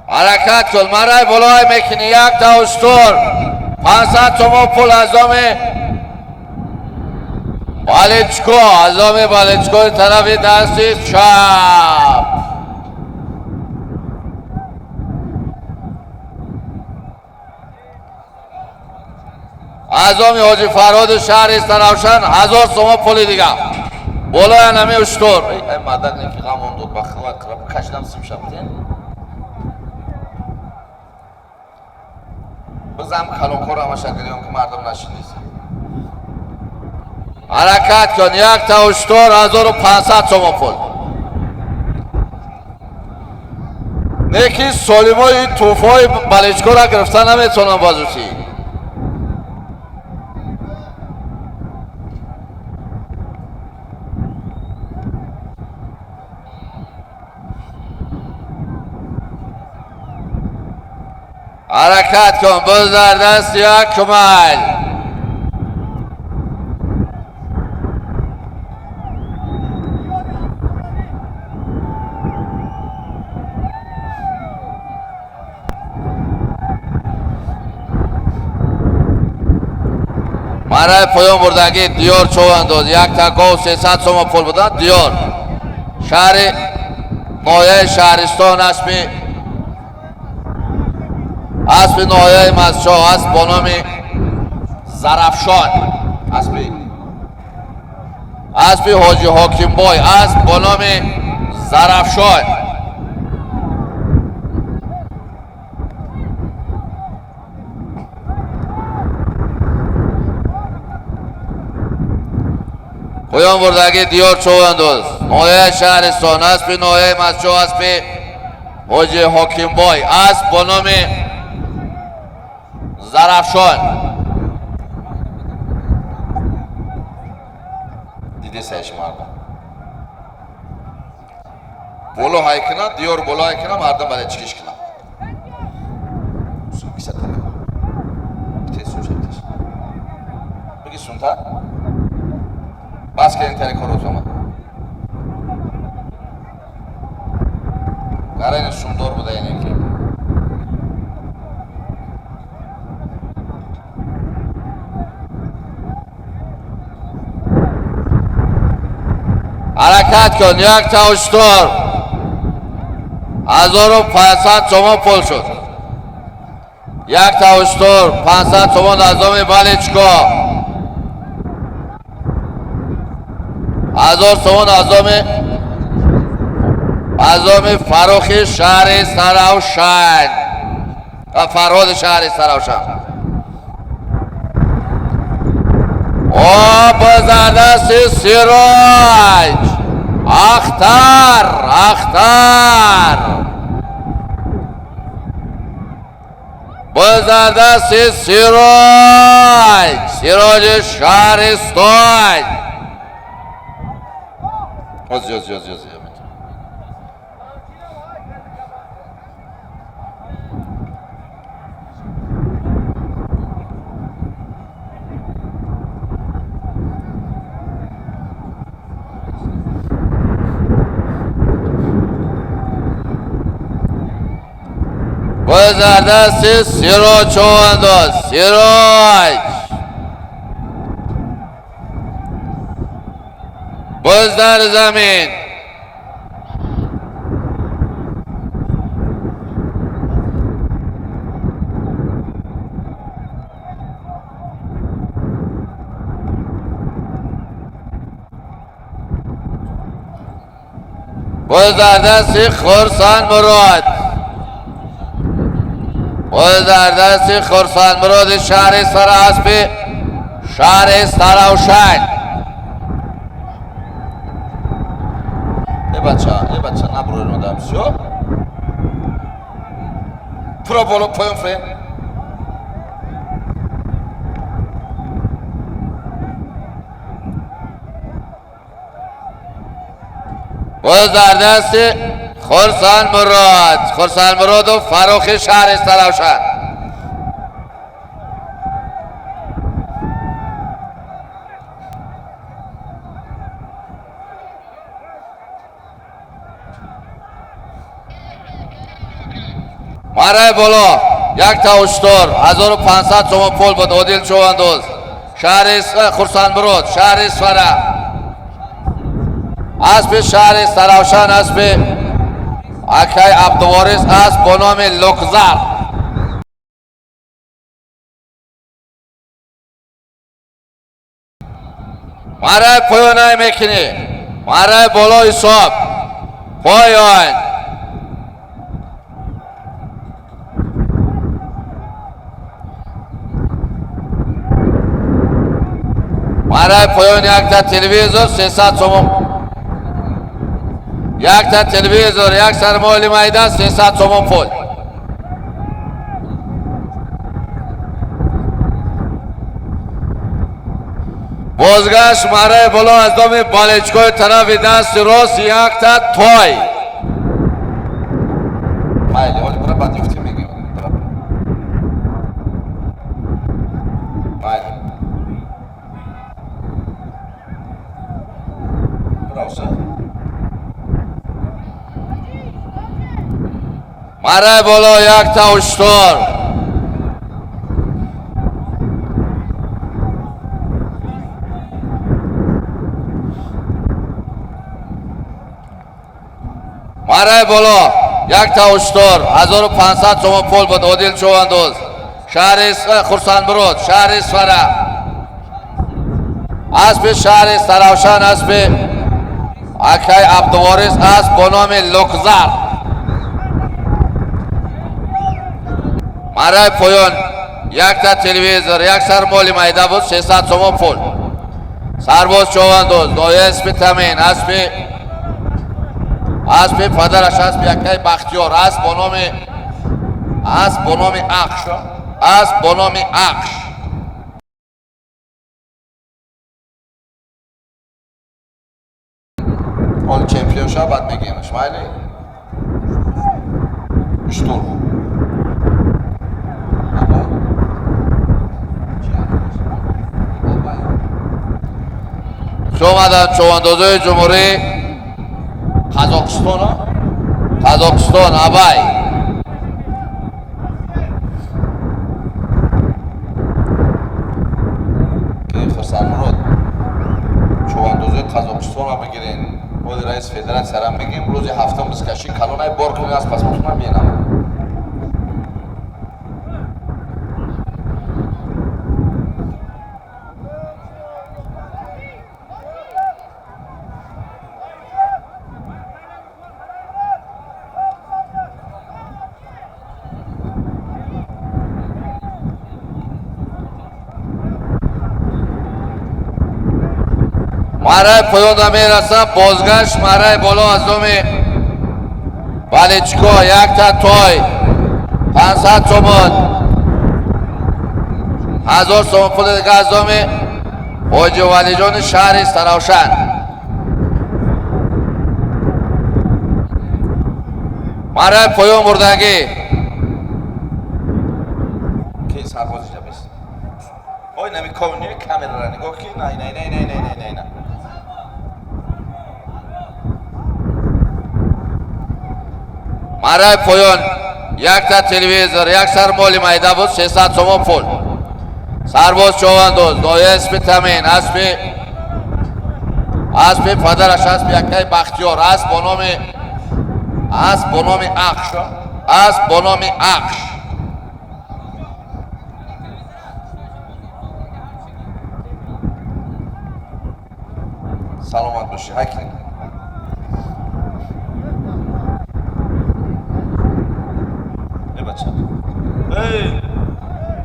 حرکت کن مرای بلای میکنی یک تا اشتر 500 تومان پول ازام بالچکو طرف دستی چپ ازام حاجی فراد شهر است روشن 1000 تومان پول دیگه بالای نمی اشتر ای مدد نکی غمون دود بخواه کرم کشدم سیم شبتین بزم کلون خور همه شکلیم که مردم نشینیست. حرکت کن یک تا اشتر 1500 تومان پول نیکی سالیمای توفای بلچکو را گرفتن نمیتونم بازوشی حرکت کن باز در دست یک کمل مرای پایان بردگی دیار چواندوز یک تکا و 300 تومان پول بودن. دیار شهر نایه شهرستان اسب نایه مزشاه اسب با نام زرفشان اسب حاجی حاکم بای اسب با نام زرفشان پایان بردگی دیار چواندوز نایه شهرستان اسب نایه مزشاه اسب حاجی حاکم بای اسب با نام زرفشان دیده سهش مردم بولو های کنن دیار بولو های کنن مردم برای چکش کنن سو بیسه تنه بیته سو شبتش بگی سونتا بس که این تنه کرو زمان گره این سوندور بوده اینه که حرکت کن یک تا اشتر 1500 تومان پول شد. یک تاوشتور 500 تومان نظام بالچکا، 1000 تومان نظام فروخی شهر سراوشن و فرهاد شهر سراوشن. و بزردست سراج اختر بزردست سراج شهرستان. بزردست سراج چوانداز سراج بز در زمین. بزردست خرسان مراد، بزردست خرسان مراد شهر سراسپ شهر سراوشن. ای بچه نبروی رو دارم شو پرو بولو پویم فرین. بزردست خرسان مراد و فروخی شهر سراوشن. مارای بالا یک تاوشتور 1500 تومان پول بود. عادل چوانداز شهر خرسان مراد شهر سفره اسب شهر سراوشن اسب اکای عبدوارث اسب با نام لوکزر. مارای پایان میکنی مارای بالا حساب پایان مارای پایان یک تا تلویزور 300 تومان، یک تا تلویزور یک سرمایه میدان 300 تومان پول. بازگشت مارای بالا از دام بالچکای طرف دست راست یک تا توی مایلی حالی برای بعد یفتی میگیم مایلی براوسه مارای بالا یک تاوشتور مارای بالا یک تاوشتور 1500 تومان پول بود. عادل چوانداز شهر خرسان مراد شهر سفره اسب شهر سراوشن اسب اکای عبدوارث اسب با نام لوکزر. مارای پایان یک تا تلویزور یک سرمایه میدان بود 300 تومان پول. سرباز چوانداز دایه اسب تامین اسب پدرش اسب یکای بختیار اسب با نام اخش حال چمپیون شد بعد میگیمش مایلی اشتور شومدن چواندازای جمهوری قزاقستان ابای که خرسان مراد چواندازای قزاقستان رو بگیرین بود رئیس فدراسیون سرم میگیم روز هفتم بسکشی کلونای بار کنی از پس марраи поёна мерасад. Бозгашт марраи боло аз номи Валичко якта той 500 сомон, 1000 сомон пули дига аз номи ҳоҷи Валиҷони шаҳри Саравшан. марраи поён бурдагӣ ки сарбози ҷабес ой нами комни камерара нигоҳ ки най марраи поён якта телевизор, як сармоли майда буд 300 сомон пул. Сарбоз Човандоз, доя аспи Тамин, аспи падараш, аспи якай Бахтиёр, асп бо номи Ақш, асп бо номи Ақш. саломат боши ҳайки бача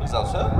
изалша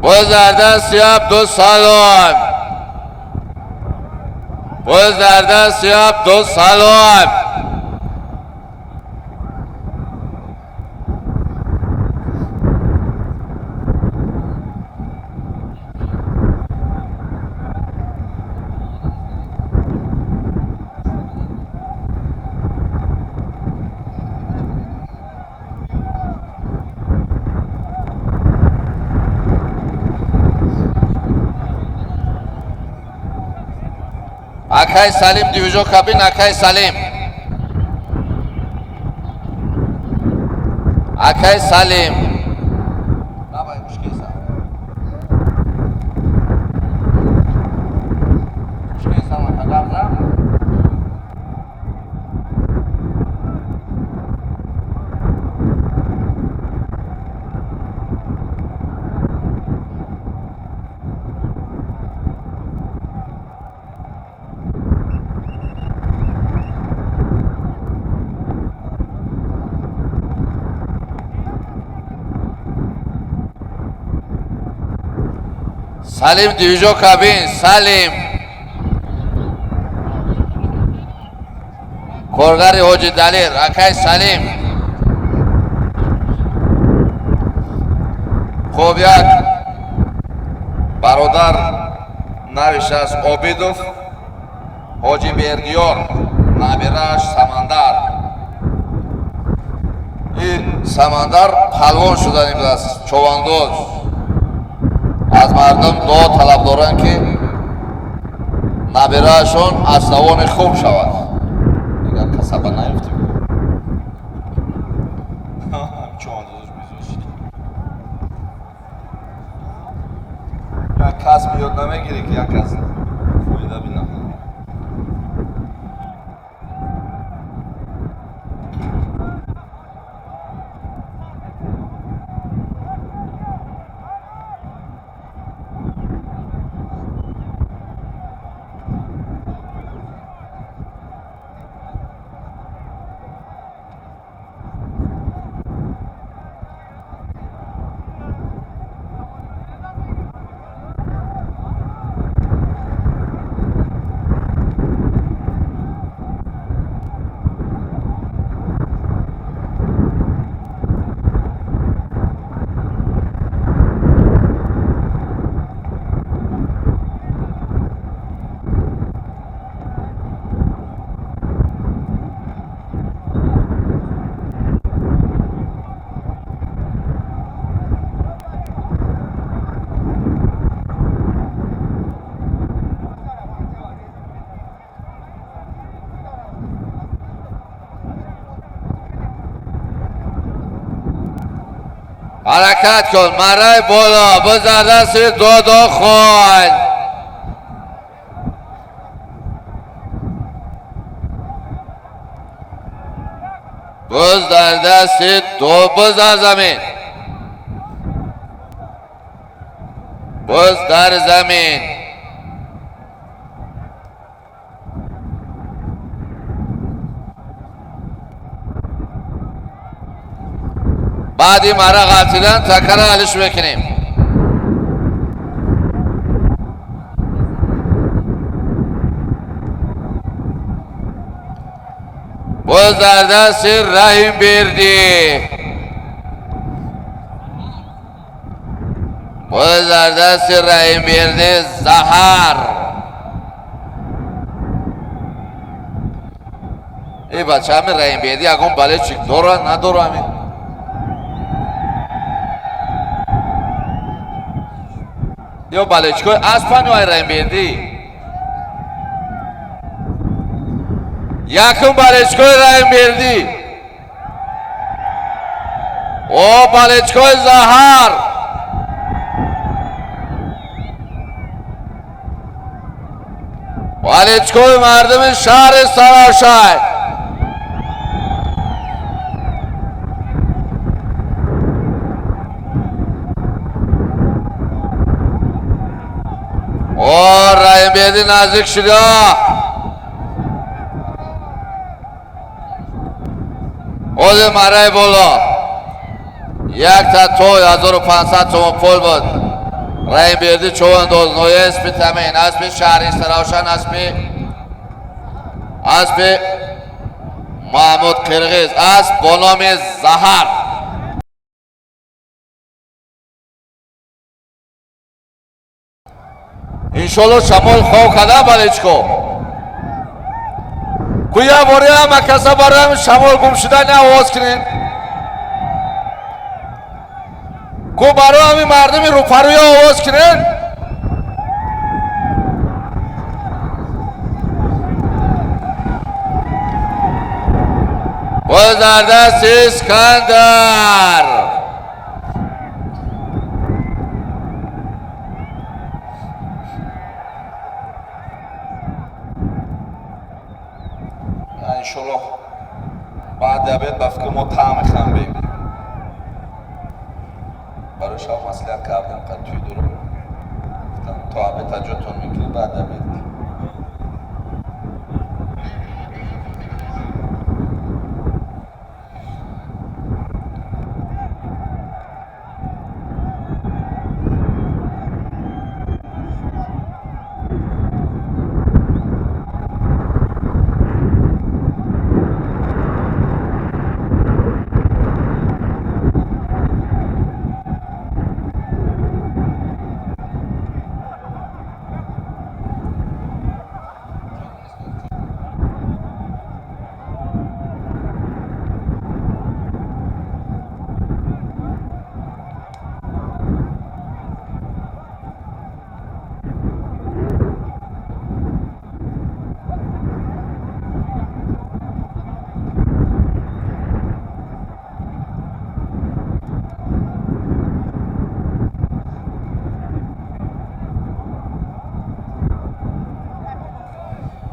Bozlardan Siyab do'st salom. Bozlardan Siyab do'st salom. Akay Salim division kabin Akay Salim. Akay Salim. Nabay Mushkesa. Mushkesa matagamza. Salim division kabin Salim. Korgari Hoji Dalir Akay Salim. Xo'p yak barodar навиш аст Обидов Ҳоҷи Бердиёр, набираш Самандар. ин Самандар палвон шуда имрӯз Човандоз. аз мардум дуо талаб доранд ки набираашон аславони хуб шавад. дигар касаба наёфтем. Човандоз бизоши. Як кас биёд намегире ки як кас фоида бинам. حرکت کن مرای بالا بزر دست دو خون بز در دست دو بزر زمین بز در زمین بعدی مرا قاتلان تکر علش بکنیم باز در دست رحیم بردی باز در دست رحیم بردی زهر ای بچه همین رحیم بردی اگون بله چیک دورا ندورا همین یا بله چیکوی اسپانی های رحیم بردی یکم بالچکوی رحیم بردی او بالچکوی زهر بالچکوی مردم شهر سراشای او رحیم بردی نزدیک شده اوزی مرای بالا یک تا تو 1500 تومن پول بود رحیم بردی چون دوز نوی اسپی تمین اسپی شهری سراوشن اسپی محمود قرغیز اسب با نام زهر انشالله شمال خواه کده بلیچکو کویا باری هم کسا باری هم شمال گم شده نه آواز کنین کو باری همی مردمی رو پروی آواز کنین باز در دست اسکندر انشالله بعد بیاد بفکر ما طعم خم بیم برای شما مسئله کردم قد توی دورو گفتم تا عبه تجربتون میکنی بعد بیاد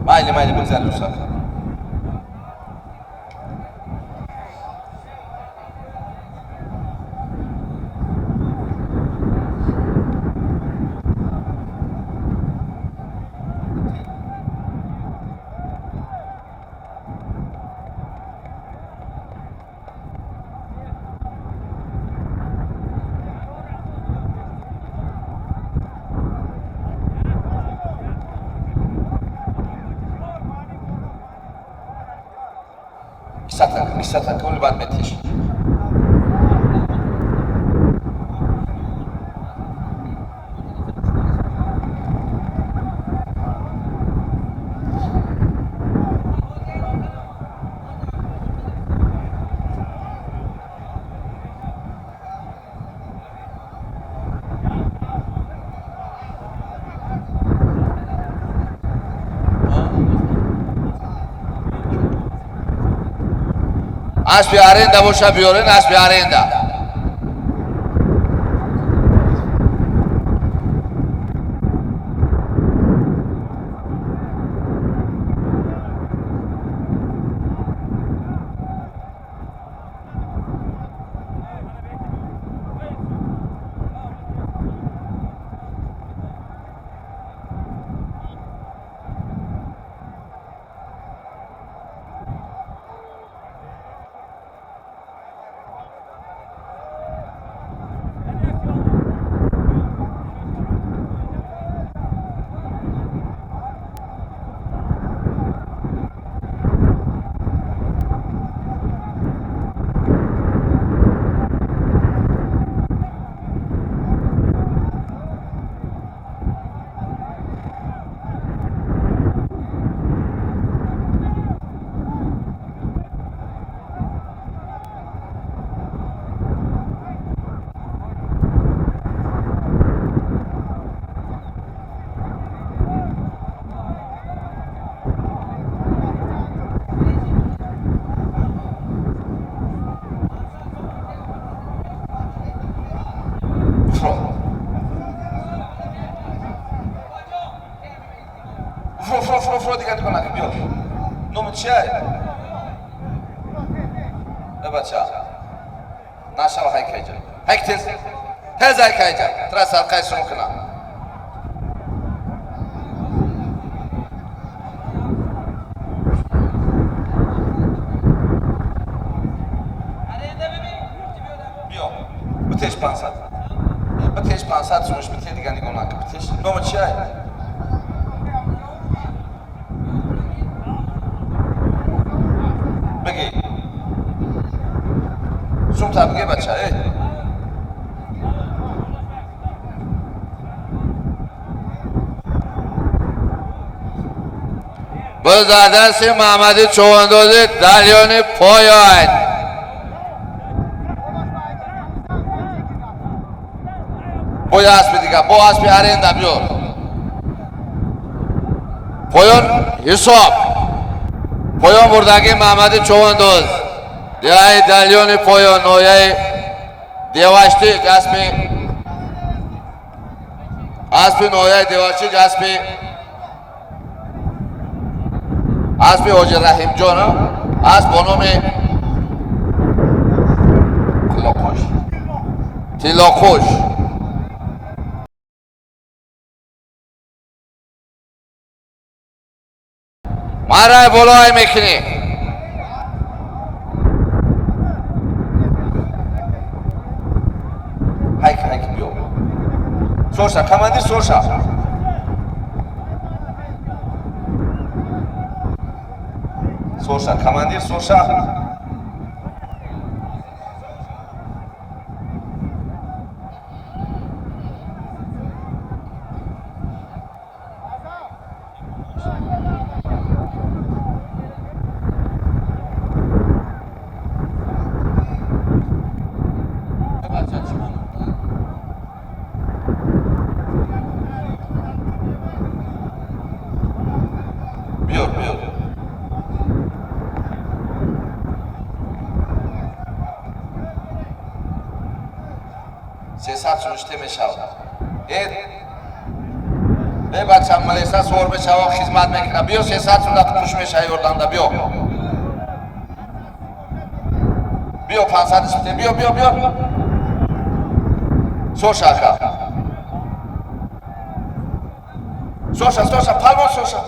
مایلی بگذار دوستان kisatan kuli بعد متیش اسب آرنده باشه بیارین اسب آرنده دیگه کنه که بیا نوم چیه بچه نشو های کجا هک تز های کجا ترس های شروع کنه بیا بتیش 500 بتیش 500 شمش بتی دیگه نگاه نکن بتیش نوم چیه بگی شما تا بگی بچه با دست محمدی چواندوزی دلیان پایان بای اسب دیگه با اسب ارنده بیار پایان حساب پایان بردگی محمدی چواندوز دیای دلیان پایان نویه دیواشتی اسب نویه دیواشتی اسب حاجی رحیم جان اسب با نام تیلاکوش مرای بلای میکنی هایک بیو سورشا کماندیر سورشا سورشا کماندیر سورشا بیار 300 سوشته میشود ای بچه هم ملیسه سور بشه و خدمت میکنه بیا 300 سوشته کش میشه یردنده بیا 500 سوشته بیا سوشا پلوان سوشا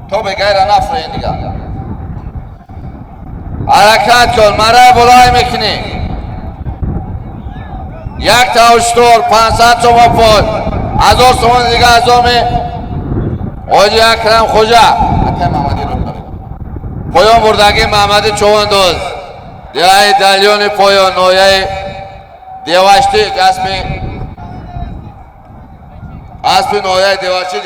تو به غیر نفره دیگه حرکت کن مرای بلای میکنی یک تاوشتور 500 شما پول 1000 تومان دیگه از آمی حاجی اکرم خوجا پایان بردگی محمدی چواندوز دیای دلیون پایان نویه دیواشتی اسب نویه دیواشتی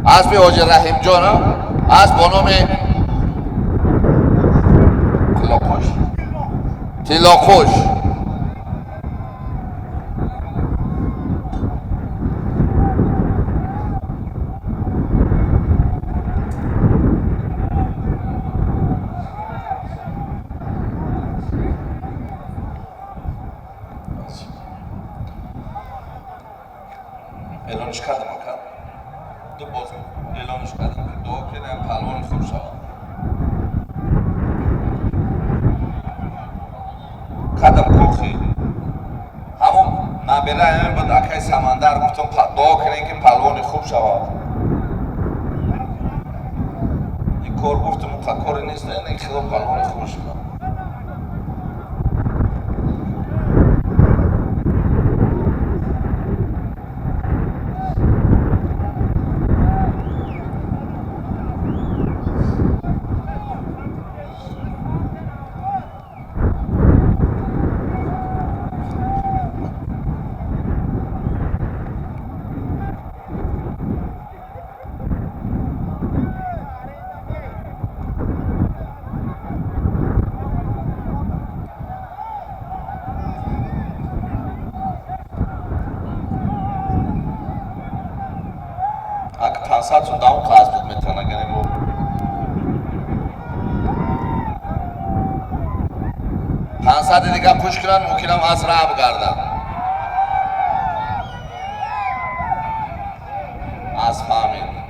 اسب حاجی رحیم جان اسب با نام تیلاکوش اعلانش کردم دو باز اعلانش کردم که دعا کنم پهلوان خوب شود قدم کوخی همون نبیره همین بود اکای سمندر گفتم دعا کنم که پهلوان خوب شود این کار گفتم اون کاری نیست این خیلی پهلوان خوب شود اگه 500 سو داون خواست بود میتونه گریم رو 500 دیگه پوش کنن ممکنم اسرع بگردم از فهمید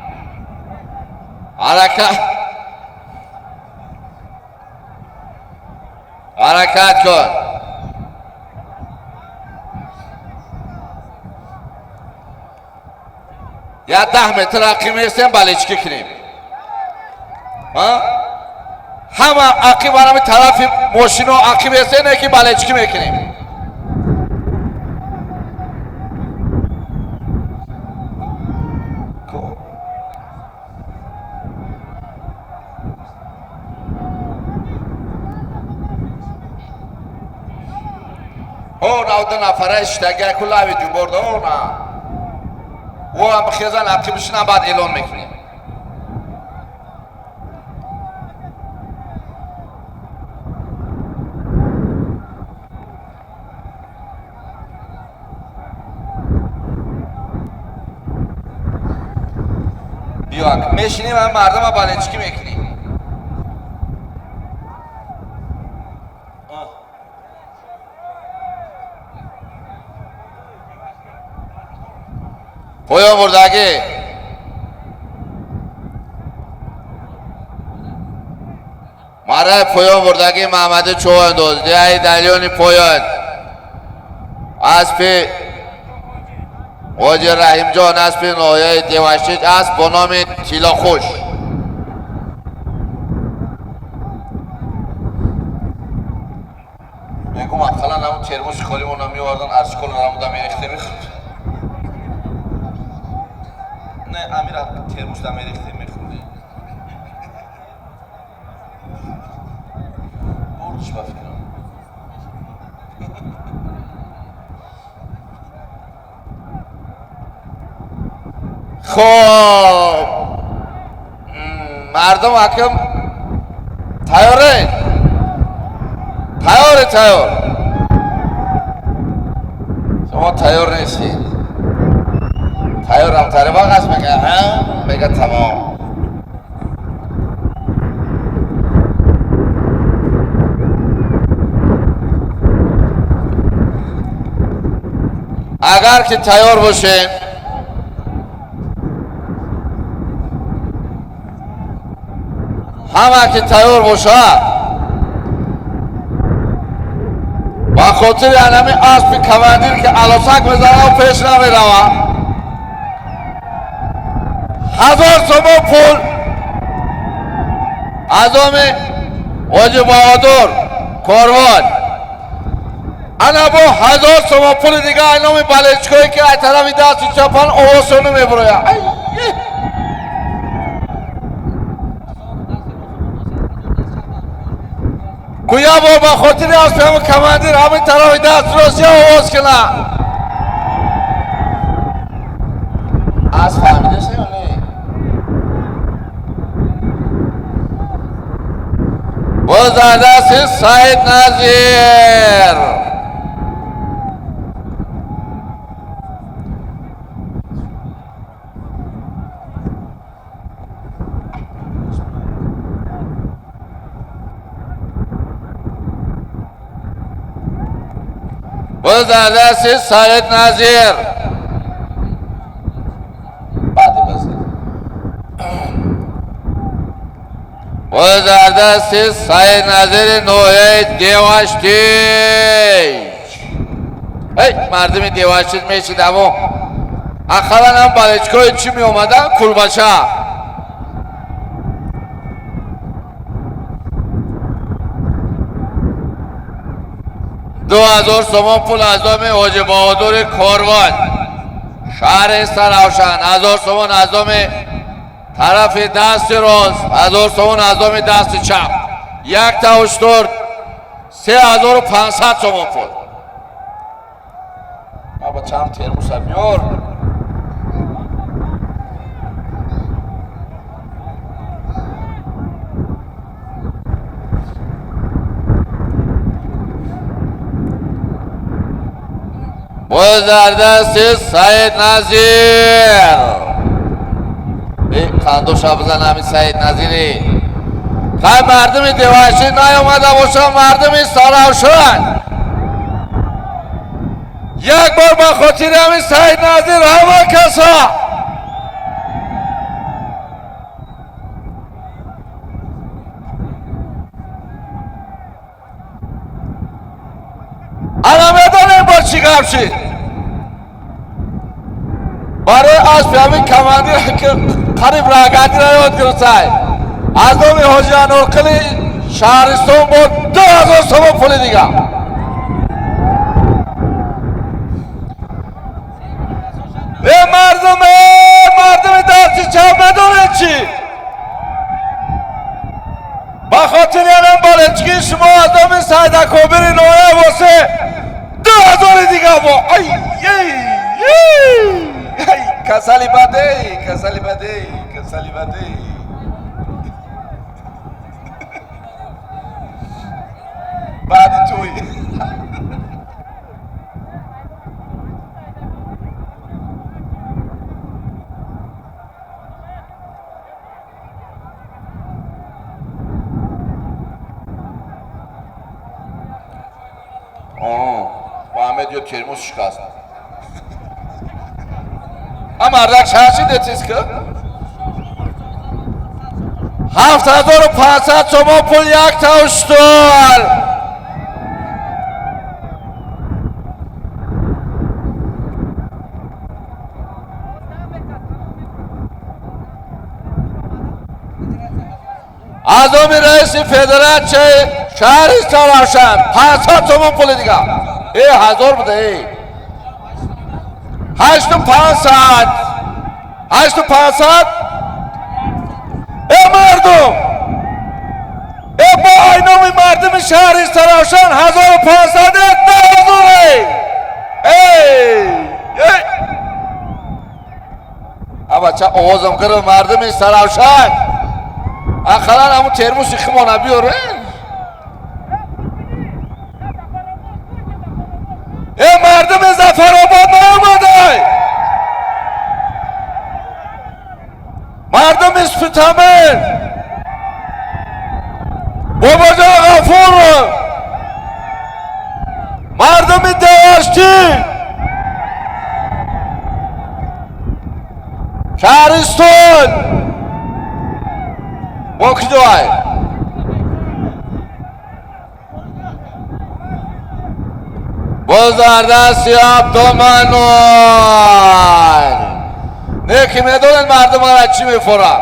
حرکت کن یا 10 متر عقیم هستیم بالچکی کنیم همه عقیم برام طرف ماشین و عقیم هستیم نه که بالچکی میکنیم او دو نفره اشتگه کلا ویدیو برده او نه او هم بخیزن عقیبشون هم بعد اعلان میکنیم بیان میشینیم هم مردم هم بالچکی میکنیم پویان بردگی ماره پویان بردگی محمد چوان دوست دیگه دلیونی پویان از پی واجه رحیم جان از پی نویه دیوشتیج از با نام تیلا خوش میگم اقلا نمون ترموش خالی مونا میواردن ارشکل نمون دا میریخته میخورد نه امیر ترموش دا میریخته میخوردی بردش با فکرم خب مردم حکم تیاره شما تیار نیستید تیار هم تره باق هست بگه تمام اگر که تیار باشین همه که تیار باشه با خاطر انمی اسب کماندیر که علاسک بزنه و پیش نمیروه 1000 تومان پول از آمی واجه بهادر کاروان انا با 1000 تومان پول دیگه اینامی بالچکایی که ای طرفی دست چپان اواسونو میبرویه گویا با خاطر اسب کماندیر همین طرف دست راست آواز کنه از فهمیده شد یا نه بازدست سعید نظیر بازدست سعید نظیر بازدست سعید نظیر نوعی دیوشتیج مردم دیوشتیج میشید اما اخران هم بالچکای چی می اومدن کلبشه 2000 تومان پول از آمی حاجی بهادر کاروان شهر سرافشان 1000 تومان از آمی طرف دست راست 1000 تومان از آمی دست چپ یک تا هشتاد 3500 تومان پول ما با چند ترموس بیار بازدست سعید نظیر خندوش بزن همین سعید نظیری خواهی مردم دیواشی نیامده باشم مردم سراوشان یک بار با خاطر همین سعید نظیر همه کسا الان میدونیم با چی گپ شد برای اسب همین کماندیر که قریب راگردی را یاد گرفتای از دومی حاجی انورقلی شهرستان بود 2000 تومان پول دیگه مردم دستی چپ نداره چی با خاطر یعنی بالچگی شما از دومی سعید اکابر نوعه واسه 2000 دیگه با ای کسالی بده بعد توی محمد یا ترموز شکست اما اردک شهرچی دیتیز که 7500 تومان پول یک تا اشتال از امی رئیس فدراسیون شهرستان روشن 500 تومان پول دیگه 1000 بده 8500 ای مردم ای با اینامی مردم شهرستان روشن 1500 بچه آوازم کرده مردم سراوشن اخلا همون ترموسی خمانه بیاره ای مردم زفرآباد نیامده مردم اسپیتامن بابا جا غفور مردم دیاشتی شهرستان با کی دوای بازارده سیاب دومنون نیکی میدونن مردم را چی میفورن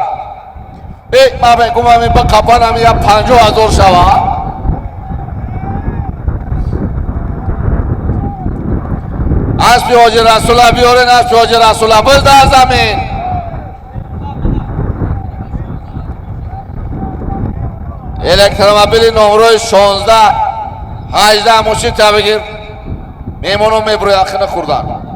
ما بگم همین با کپان همین یا 50,000 شوا اسبی حاجی رسوله بیارین اسبی حاجی رسوله باز در زمین الکترومبیل نمره 16 18 ماشین تا بگیر میمونم میبروی آخر خوردن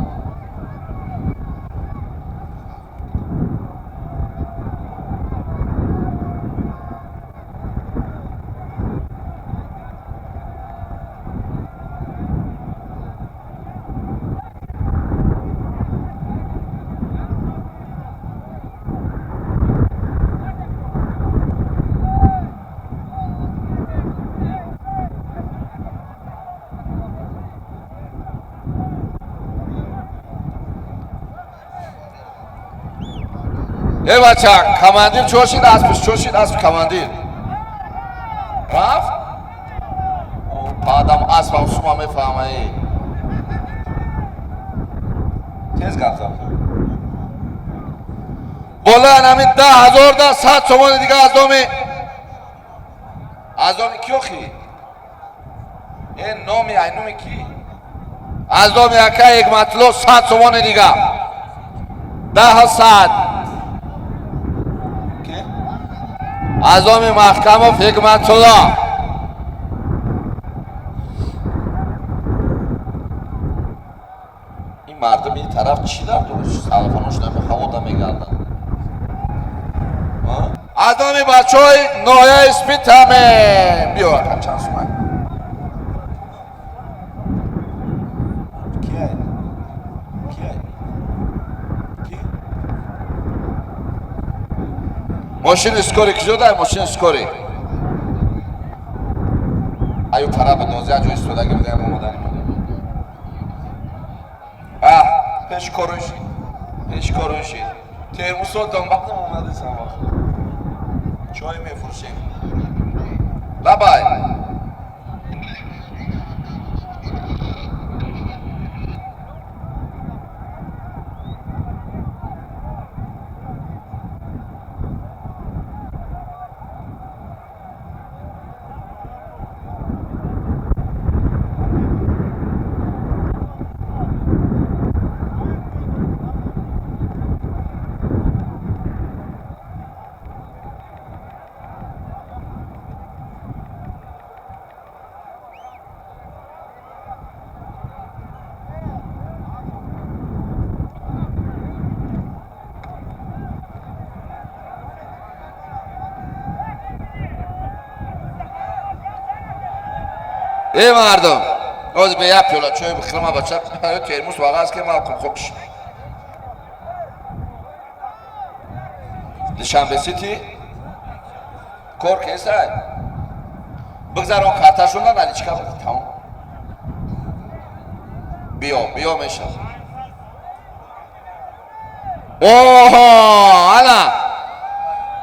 ای بچه کماندیر چوشید اسبش چوشید اسب کماندیر رفت بعدم اسب هم شما میفهمه تیز گفت بلند همین 10,000 تا 100 تومان دیگه از دومی کیو خی این نومی کی از دومی اکا یک مطلو 100 تومان دیگه 10,000 از دومی محکم و حکمت الله این مردم این طرف چی در دورش سلفانوش نمیخواه میگردن از دومی بچه های نویه اسپیت همه بیا اکن چند سومن ماشین اسکوری کجا داره ماشین اسکوری طرف دوزه جو استودگی بده آمدن پیش کروشی ترموس رو دنبالم اومده سما چای میفروشیم لبای ای مردم از به یک پیاله چای بخورم بچه ترموس واقعا است که ما خوبش دوشنبه سیتی کار کیسه بگذار اون کارتاشون نداری چیکار کنی تمام بیا میشه اوه انا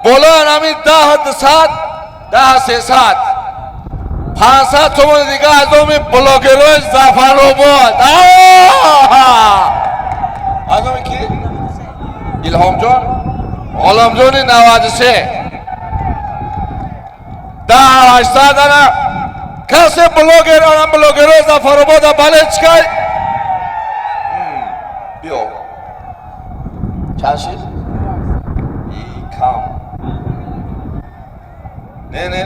بولان همین 10 500 تومان دیگه از اون بلاگرای زفرآباد از اون کی؟ الهام جان غلام جان 93 800 انا کسی بلاگرای زفرآباد بله چکای بیا چند شید؟ ای کم نه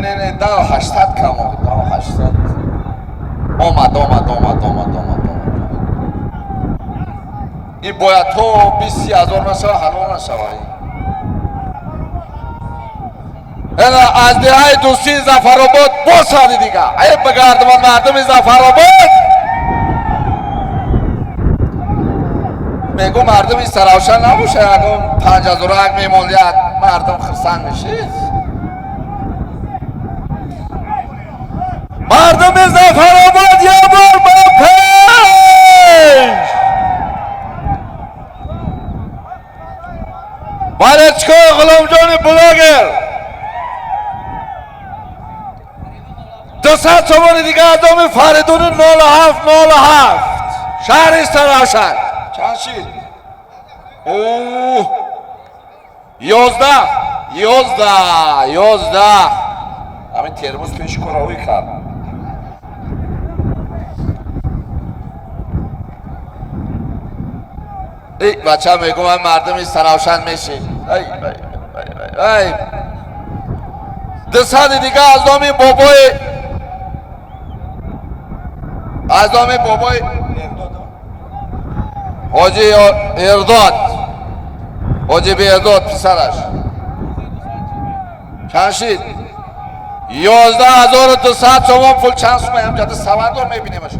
800 کم آمد 800 آمد این باید تو 20,000 نشوه حلال نشوه اینا از دههای دوستی زفرآباد بسادی دیگه ای بگردمان مردم زفرآباد میگو مردم سراوشن نباشه اگه 5000 اگه میمولیت مردم خرسان میشید مردم زفرآباد یه بار با پیش بالچکای غلام جان بلاگر 200 تومان دیگه ادام فریدون 07 شهر سراوشن چند شید؟ اوه 11 همین ترموز پیش کراوی کرد ای بچه میگو من مردمی سراوشن میشی ای 200 دیگه از نامی بابای حاجی ارداد حاجی بیرداد پسرش چند شید؟ 11,200 تومان پول چند سومه هم جده سوندار میبینیمش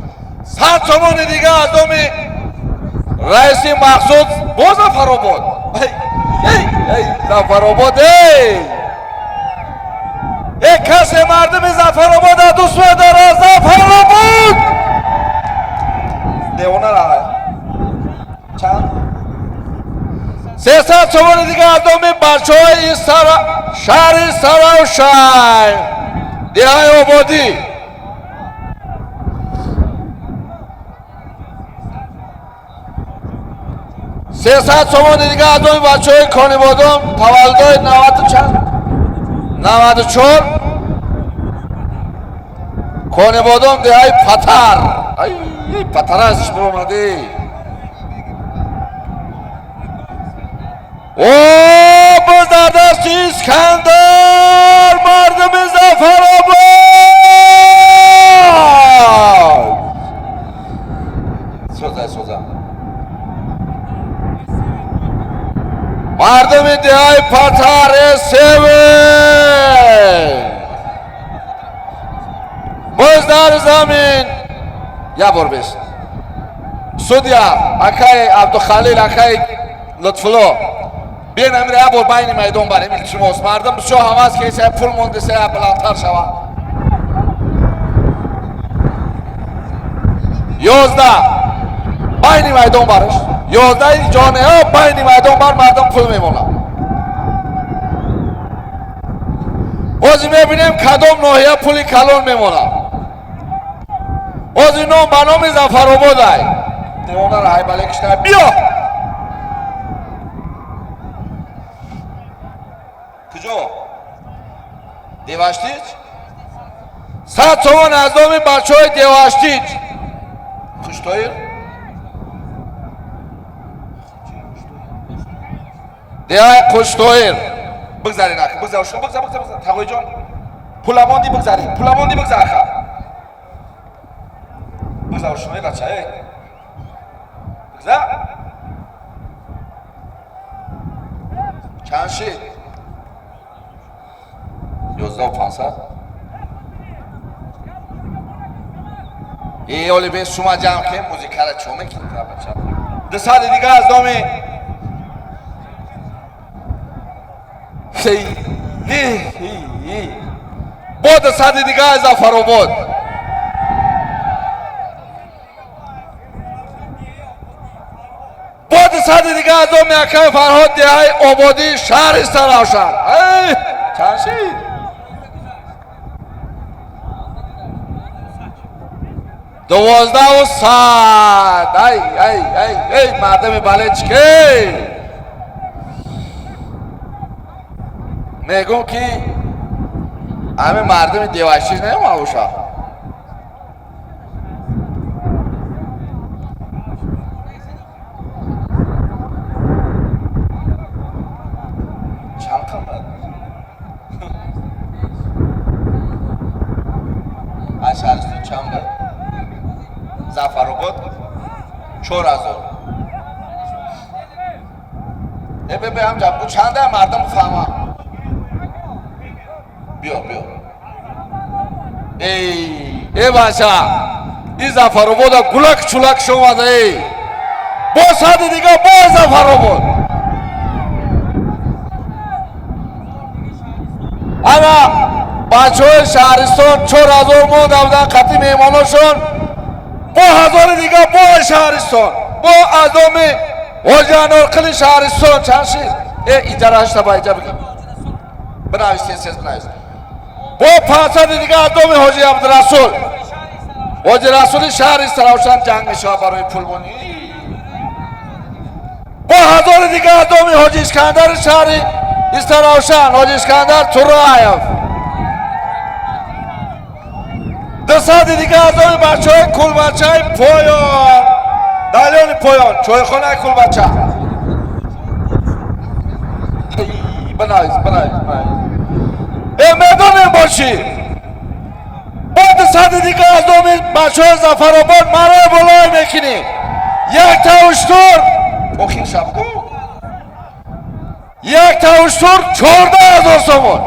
100 تومان دیگه از نامی رئیسی مقصود با زفرآباد ای زفرآباد ای کسی مردم زفرآباد دوست داره زفرآباد دیونه راه چند 300 تومان دیگه از نام بچه های شهر سراوشن دههای آبادی 300 تومان دیگه از اون بچه های کانی بادم تولدهای 94 کانی بادم دههای پتر ای پتر ازش برامده او بزردست اسکندر مردم زفرآباد سوزه مردم دههای پتر بزدر زمین یا بار بیست سودیا اکای عبدالخلیل اکای لطفلو بیاین امیر یه بار بین میدان بریم التماس مردم بسیار حواس که ایسا پول مونده سه بلندتر شود 11 بین میدان برش 11 جانه ها بین میدان بر مردم پول میمونه. بازی میبینیم کدام ناحیه پولی کلان میمونه. بازی نام به نام ظفرآباد ای دیوانه را های بله کشته بیا کجا دیواشتیج 100 تومان از نام بچه های دیواشتیج خوشتایر دیهای خوشتایر بگذارین اخی بگذار شما بگذار تقوی جان پولماندی بگذارین پولماندی بگذار اخی بگذار شما بچه ای بگذار چند شید 11,500 ای اولی به شما جمع که موزیکه را چومه کنید بچه دو سال دیگه از نامی با دو سال دیگه از ظفرآباد با دو سال دیگه از نامی اکه فرهاد دیهای آبادی شهر است روشن چند شید 12,100 ای مردم بلچکی میگم که همه مردم دیواشتیج نمیم باشا چند کم اشارستون چند بود ظفرآباد 4,000 به هم جب چنده مردم فهمم بیا ای بچه این ظفرآباد گلک چولک شماده ای با صد دیگه با ظفرآباد اما بچه های شهرستان 4,000 مونده بودن خطی میماناشون با 1,000 دیگه با شهرستان با ازامی وجهانارقل شهرستان چند شید ایجاره هشتا با ایجا بگیم بناوی سیز بناویست با 500 دیگه ازامی حاجی عبدالرسول حاجی رسول شهرستان روشن جنگ شاه برای پول بونی با 1,000 دیگه ازامی حاجی اسکندر شهری استراوشن حاجی اسکندر ترایف 200 دیگه از آن بچه های کل بچه های پایان دلیان پایان چای خانه کل بچه بنایز میدونیم باشی با 200 دیگه از آن بچه های ظفرآباد مرای بلای میکنی یک تا اشتر مخیم شب کو یک تا اشتر 14,000 سومون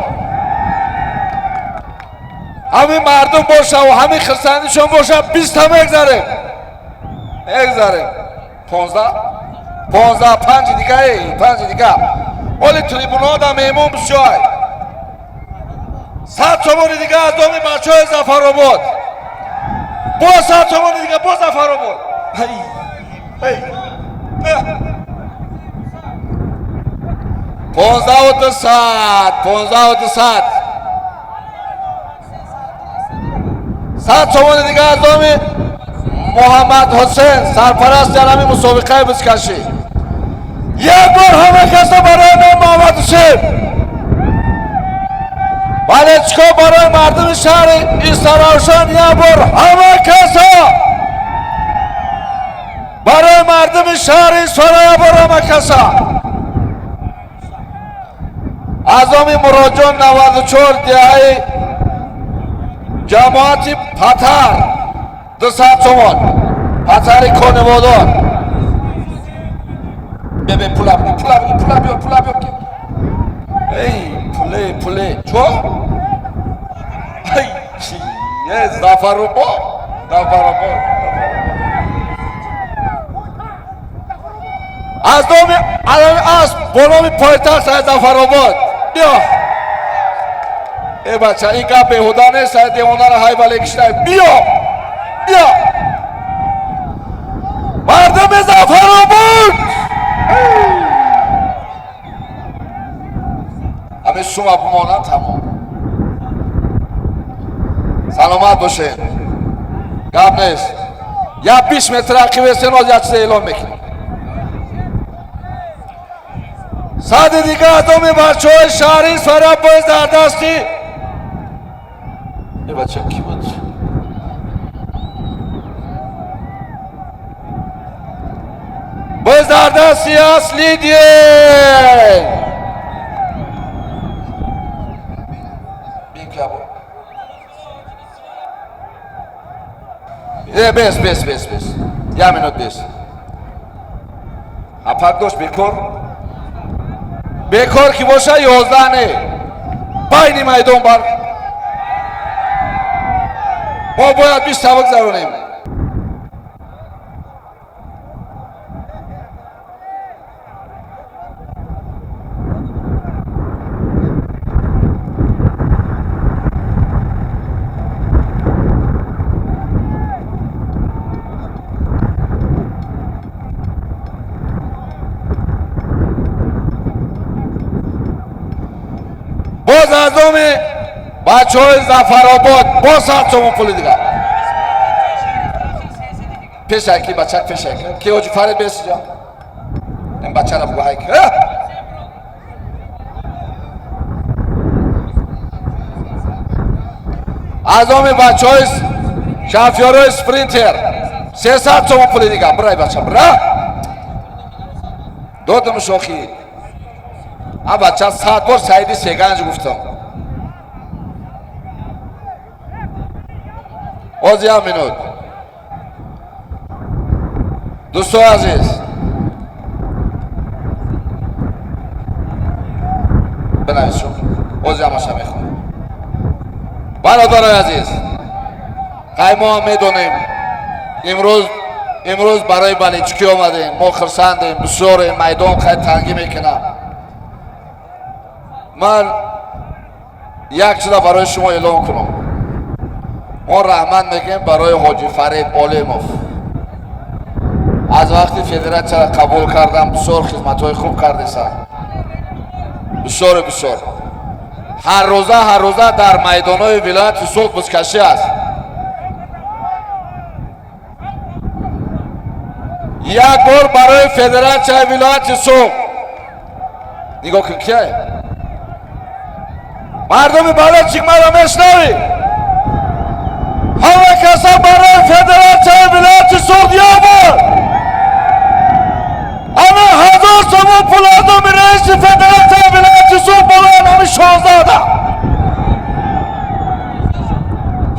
همین مردم باشه و همین خرسندیشون باشه 20 هم اگذاریم 15 5 دیگه ولی تریبونا دا میمون بسیار 100 تومانی دیگه از دومی بچه های ظفرآباد با 100 تومانی دیگه با ظفرآباد 15,200 100 تومانی دیگه از دومی محمد حسین سرپرست علمی مسابقه بزکشی یک بار همه کسا برای من محمد حسین ولی چکا برای مردم شهر ایستراوشن یک بار همه کسا برای مردم شهر ایستراوشن یک بار همه کسا از آمی مراجعان 94 دیهای جماعتی پتر 200 تومان پتر کنوادان ببین پولا بیار ای پوله چو؟ ای ظفرآباد از نام علم اسب با نام پایتخت از ظفرآباد بیا ای بچه این گپ بیهوده نیست دیوانه را های بله کشته بیا Zafarobod همه شما بمانند تمام سلامت باشین گپ نیست یا 20 متر عقیب هستین از یک چیز اعلام میکنیم ساده دیگه ادام بچه های شهری سراب باز در دستی یه بچه کی بود باز در دستی اصلی دیه بین که بود بس یه منوت بس اپک دوش بیکار کی باشه 11 نه بین میدان بر ما باید 20 تا بگذارونیم باز از دوم بچه های زفرآباد باز ساعت شما پولی دیگه پیش هکی بچه پیش هکی که اوجی فرید بیسی جا این بچه را بگو هکی از دوم بچه های شفیار های سپرینتر 300 شما پولی دیگه برای بچه برای دودم شوخی اب بچه 7 بار سعیدی سیگنج گفتم اوزی هم منود دوستو عزیز بنویس شو اوزی هم هاشم میخوام برادر عزیز خیلی ما هم میدونیم امروز برای بلیچکی آمدیم ما خرسندیم بسیار میدان خیلی تنگی میکنم من یک چیز برای شما اعلام کنم ما رحمت میگیم برای حاجی فرید علیموف از وقتی فدراسیون را قبول کردم بسیار خدمت‌های خوب کرده سر بسیار هر روزه در میدان‌های ولایت سوق بزکشی است یک بار برای فدراسیون ولایت سوق نگاه کن کیه مردم بالا چیکمه را میشنوی همه کسا برای فدراسیون ولایت سوق یا بار همه 1000 تومان پول آدم رئیس فدراسیون ولایت سوق بالا همه 16 ده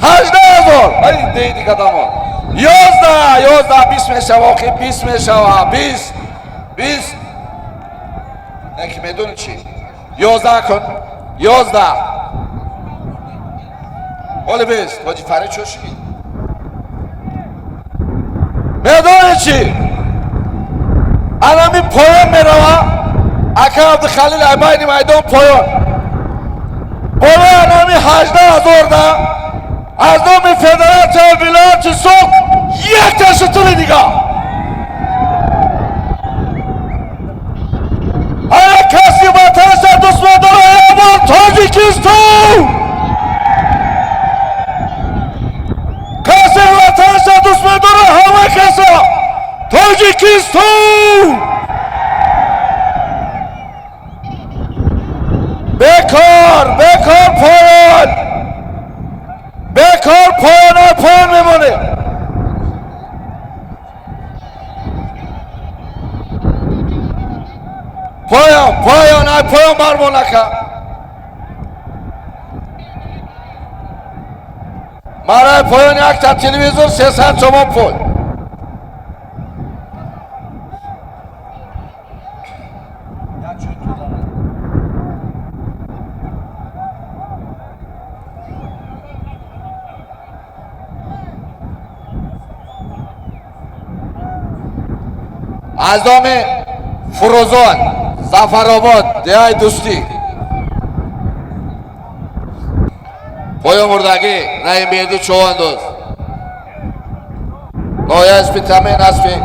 18,000 ای دیدی کدامون 11 20 میشه واقعی 20 میشه 20 نکی میدونی چی 11 کن 11 ولی بیست حاجی فرید چوشی میدونی چی الان پایان میروه اکا عبدالخلیل عباینی میدان پایان بالا الان 18,000 ده از دوم فدراسیون ولایت سوق یک تشتری دیگه هر کسی وطنش دوست داره ایوان تاجیکستان کسی وطنش دوست داره همه کسی تاجیکستان بیکار پایان میمونه پایان برمون نکن برای پایان یک تا تلویزیون 300 تومان پول از دام فروزان زفرآباد دیهای دوستی پایان مردگی رحیم بیردو چواندوز نایه اسپی تمین اسپی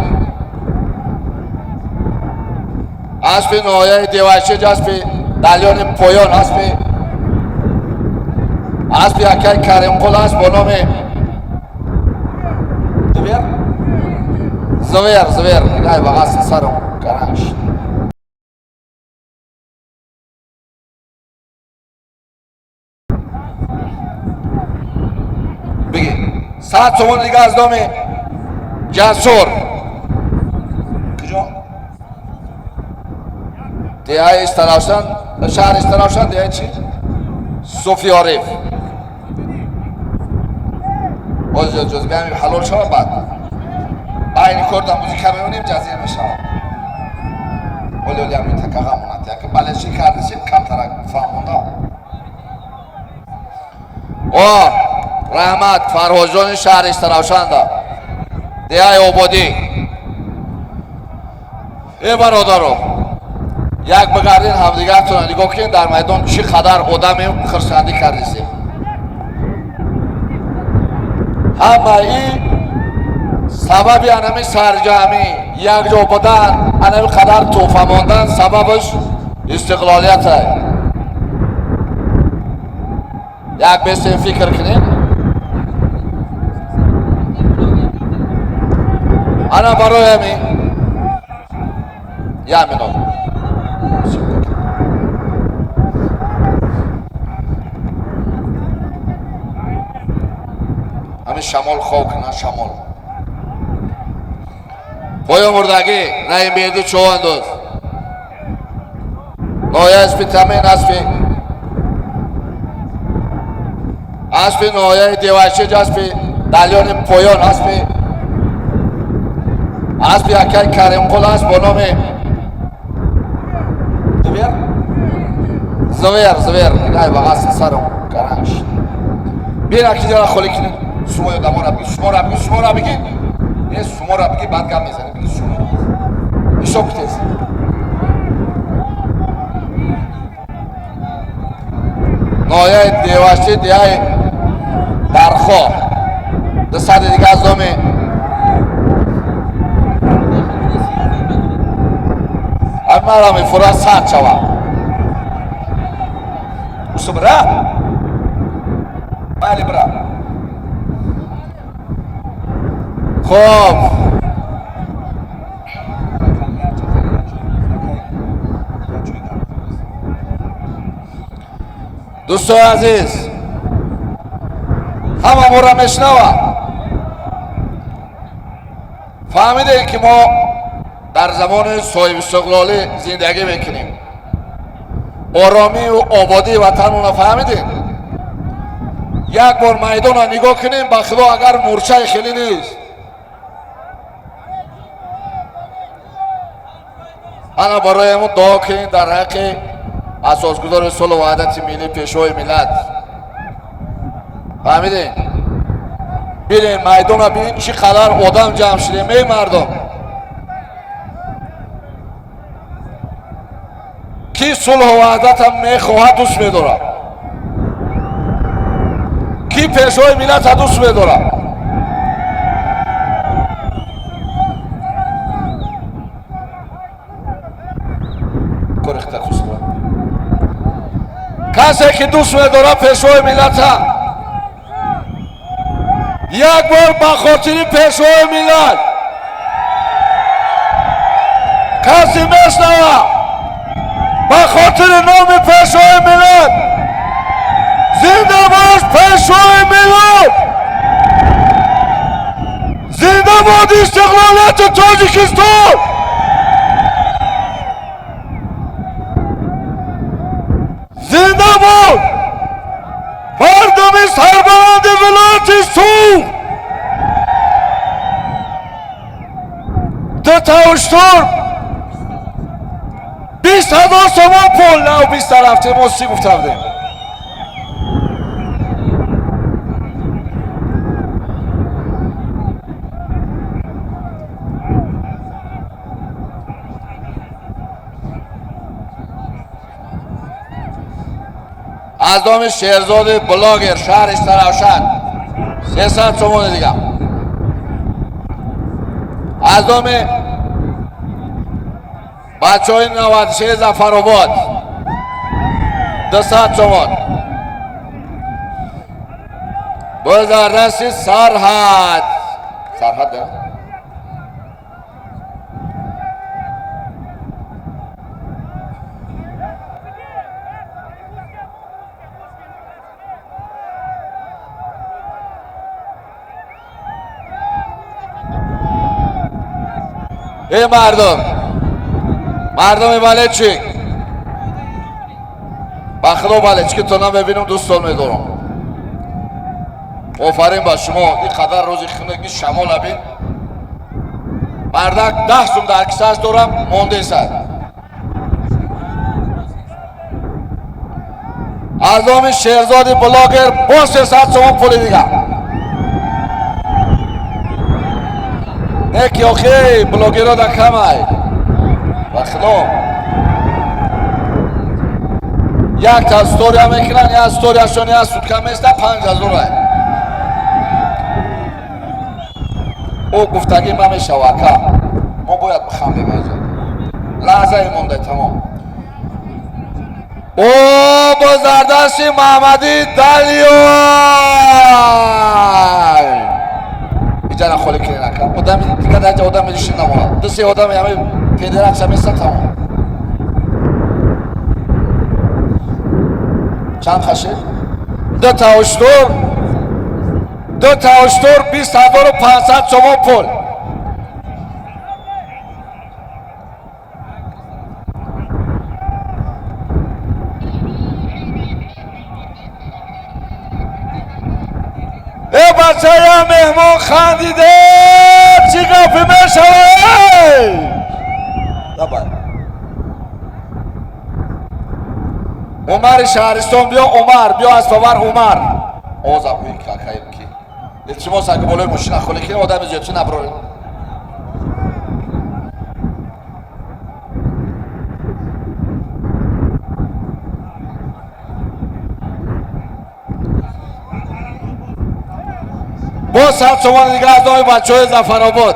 اسب نوعی دیواشی جاسب دلیون پویان اسب یکی کریم قول است با نام زویر نگاه بغاست سرم کرنش بگی 100 تومان دیگه از نام جسور کجا؟ دیگه استراشن شهر استراشن دیگه چی؟ صوفی عارف باز جز بیامیم حلال شما بعد این کردم موزیکا میونیم جزیر میشم ولی همین تکاقه مونده که بلشی کردشیم کم ترک فهمونده رحمت فرهوجان شهر استراشنده دیگه عبادی ای برادرو یک بگردین همدیگه تون نگاه کنین در میدان چی قدر آدم خرسندی کردیسیم همه این سببی انمی سرجمی یک جا بودن انمی قدر توفه ماندن سببش استقلالیت های یک بسیم فکر کنین انا برای همین یا منو همین شمال خوک نه شمال پویا مردگی نیم بیردو چوان دوز نویا اسپی تمین اسپی نویا دیواشی جاسپی دلیون پویان اسپی یکی کریم قول است با نام زویر نگاه بغاست سرم کرنش بیر اکی جرا خولی کنین شما یا دمارا بگی شما را بگی یه شما را بگی بعد گم میزنی بگی شما ایشو کتیز نایه دیواشی دیای درخواه دسته دیگه از دومی اما را می فرا ساعت شوا اوسو برا بله برا خوب دوستو عزیز همه مورا میشنوه فهمیده که ما در زمان صاحب استقلالی زندگی میکنیم آرامی و آبادی وطن رو فهمیدیم یک بار میدان رو نگاه کنیم با خدا اگر مورچه خیلی نیست انا برای ما دعا کنیم در حق اساسگذار صلح و وحدت ملی پیشوای ملت فهمیدیم بریم میدان رو ببینیم چقدر آدم جمع شدیم ای مردم کی صلح و وحدت هم میخواهد دوست میداره کی پیشوای ملت دوست میداره کرخته خسرو کسی که دوست میداره پیشوای ملت یک بار با خاطر پیشوای ملت کسی میشنوه با خاطر نام پیشوای ملت زنده باش پیشوای ملت زنده باد استقلالیت تاجیکستان زنده باد مردم سربلند ولایت سوخت در تاشتور 20,000 تومان پول نه و 20 رفته موسی گفته بودیم از نام شهرزاد بلاگر شهر استراشن 300 تومان دیگه از نام بچه های 96 زفرآباد 200 تومان. با زردستی سرحد نه؟ ای مردم بالچی بخدا بالچی تو ببینم دوست سال میدارم. آفرین با شما اینقدر روزی خونگی شمال بین مردک 10 سوم در کساش دارم مونده سر ازام شهرزادی بلاگر با 300 تومان پول دیگه نکی آخی بلاگر ها در کم های بخدا یک تا ستوری هم میکنن یا ستوری هشون یا سود کم میسته 5000 های او گفتگی ما میشه واقعا ما باید بخندیم اینجا لحظه مونده تمام. او با زردستی محمدی دلیون اینجا نخولی کنی نکن آدم دیگه در اینجا آدم میدیشی نمونه دستی آدم همه پیدر اکشم میسته تمام. چند خشه؟ 2 تا اشتر 20500 تومان پول. ای بچه های مهمان خندیده چی گفی میشوی؟ عمر شهرستان بیا بیا از فور عمر اوزا بوی که کهیم کی التماس اگه بالای ماشین خالی کنیم آدم زیادی نبراره. با 100 تومان دیگه از نام بچه های زفرآباد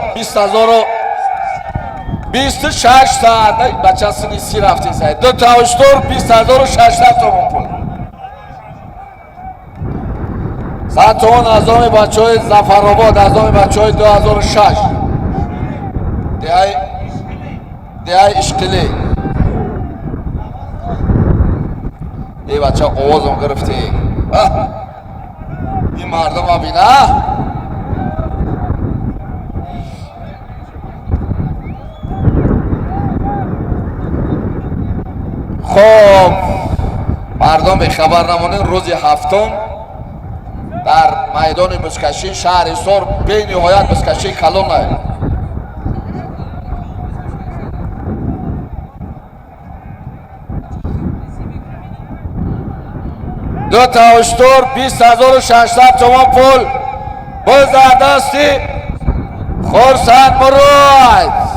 26 تا نه بچه سنی 30 رفتین ساید 2 تا اشتر 20600 تومان پول. 100 تومان از نام بچه های زفرآباد از نام بچه های 2006 دیهای اشکلی. ای بچه آوازم گرفته این مردم ها بینه خب مردم به خبر نمانه روز هفتم در میدان بزکشی شهر سور به نهایت بزکشی کلون های 2 تا اشتر 20600 تومان پول با زردستی خورسند مراد.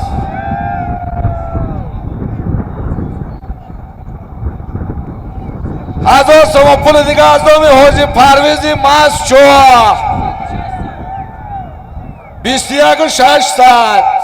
هزار تومان پول دیگه از نام حاجی پرویزی مسچوه 21600.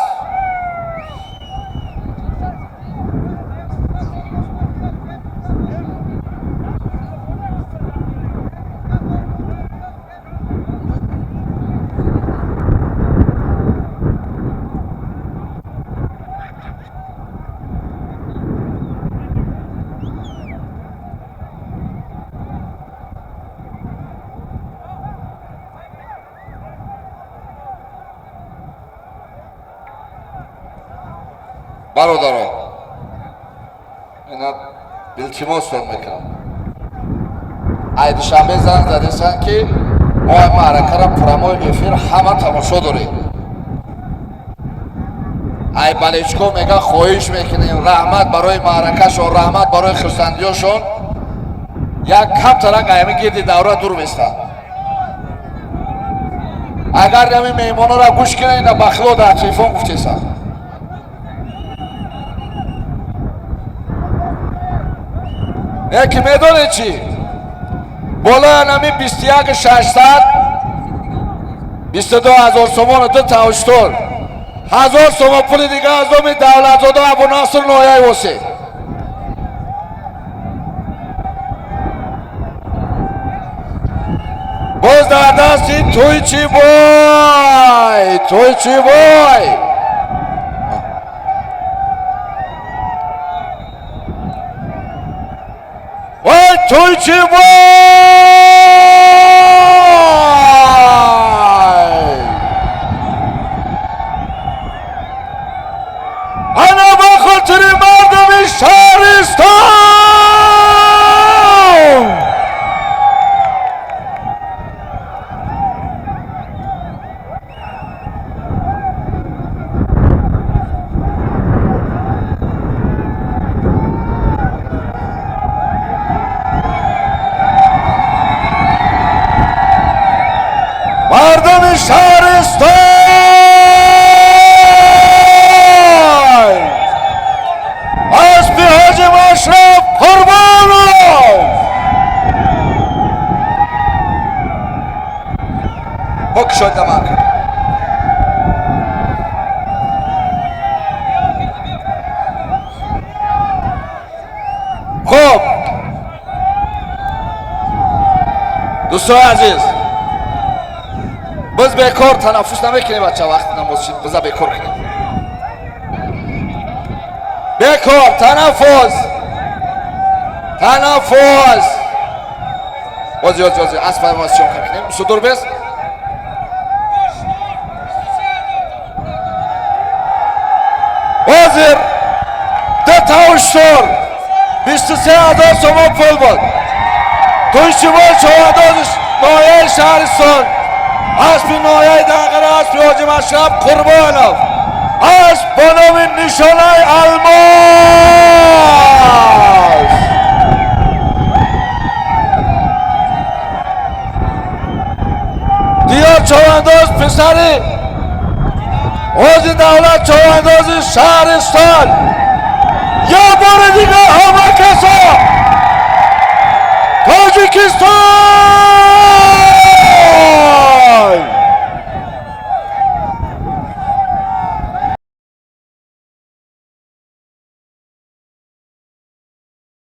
برادران اینا التماس میکنم عید شنبه زنگ زدیسن که ما معرکه را پراموی افیر همه تماشا داریم. ای بلچکو میگه خواهش میکنیم رحمت برای معرکهشون رحمت برای خرسندیاشون یک کم ترک ایمی گیردی دوره دور بیسته. اگر نمی میمانو را گوش کنه اینا بخلو در تلیفون گفتیسن یکی میدونه چی؟ بالا نمی 21600 22000 تومان 2 تا اشتر 1000 سوم پول دیگه از دوم دولتزاده ابو ناصر نویای واسه باز در دستی توی چی بای توی چی بای وای توی چی بای انا با خاطر مردم شهرستان مردم شهرستان اسب حاج اشرف قربان حک شد دمک خب دوستان عزیز biz bekor tanaffus nemiکنیم بچه وقت نماز شد بذار bekor کنیم bekor tanaffus باز یاد از فرماسیون کنیم صدور بس وزیر ده تاوشتر 23,000 سوم پول بود توی شما شهادت نایه شهرستان اسب نایه دقیقه اسب حاج اشرف قربانov اسب با نام نشانه الماس دیار چوانداز پسری حاج دولت چوانداز شهرستان یا بار دیگه همه کسا تاجیکستان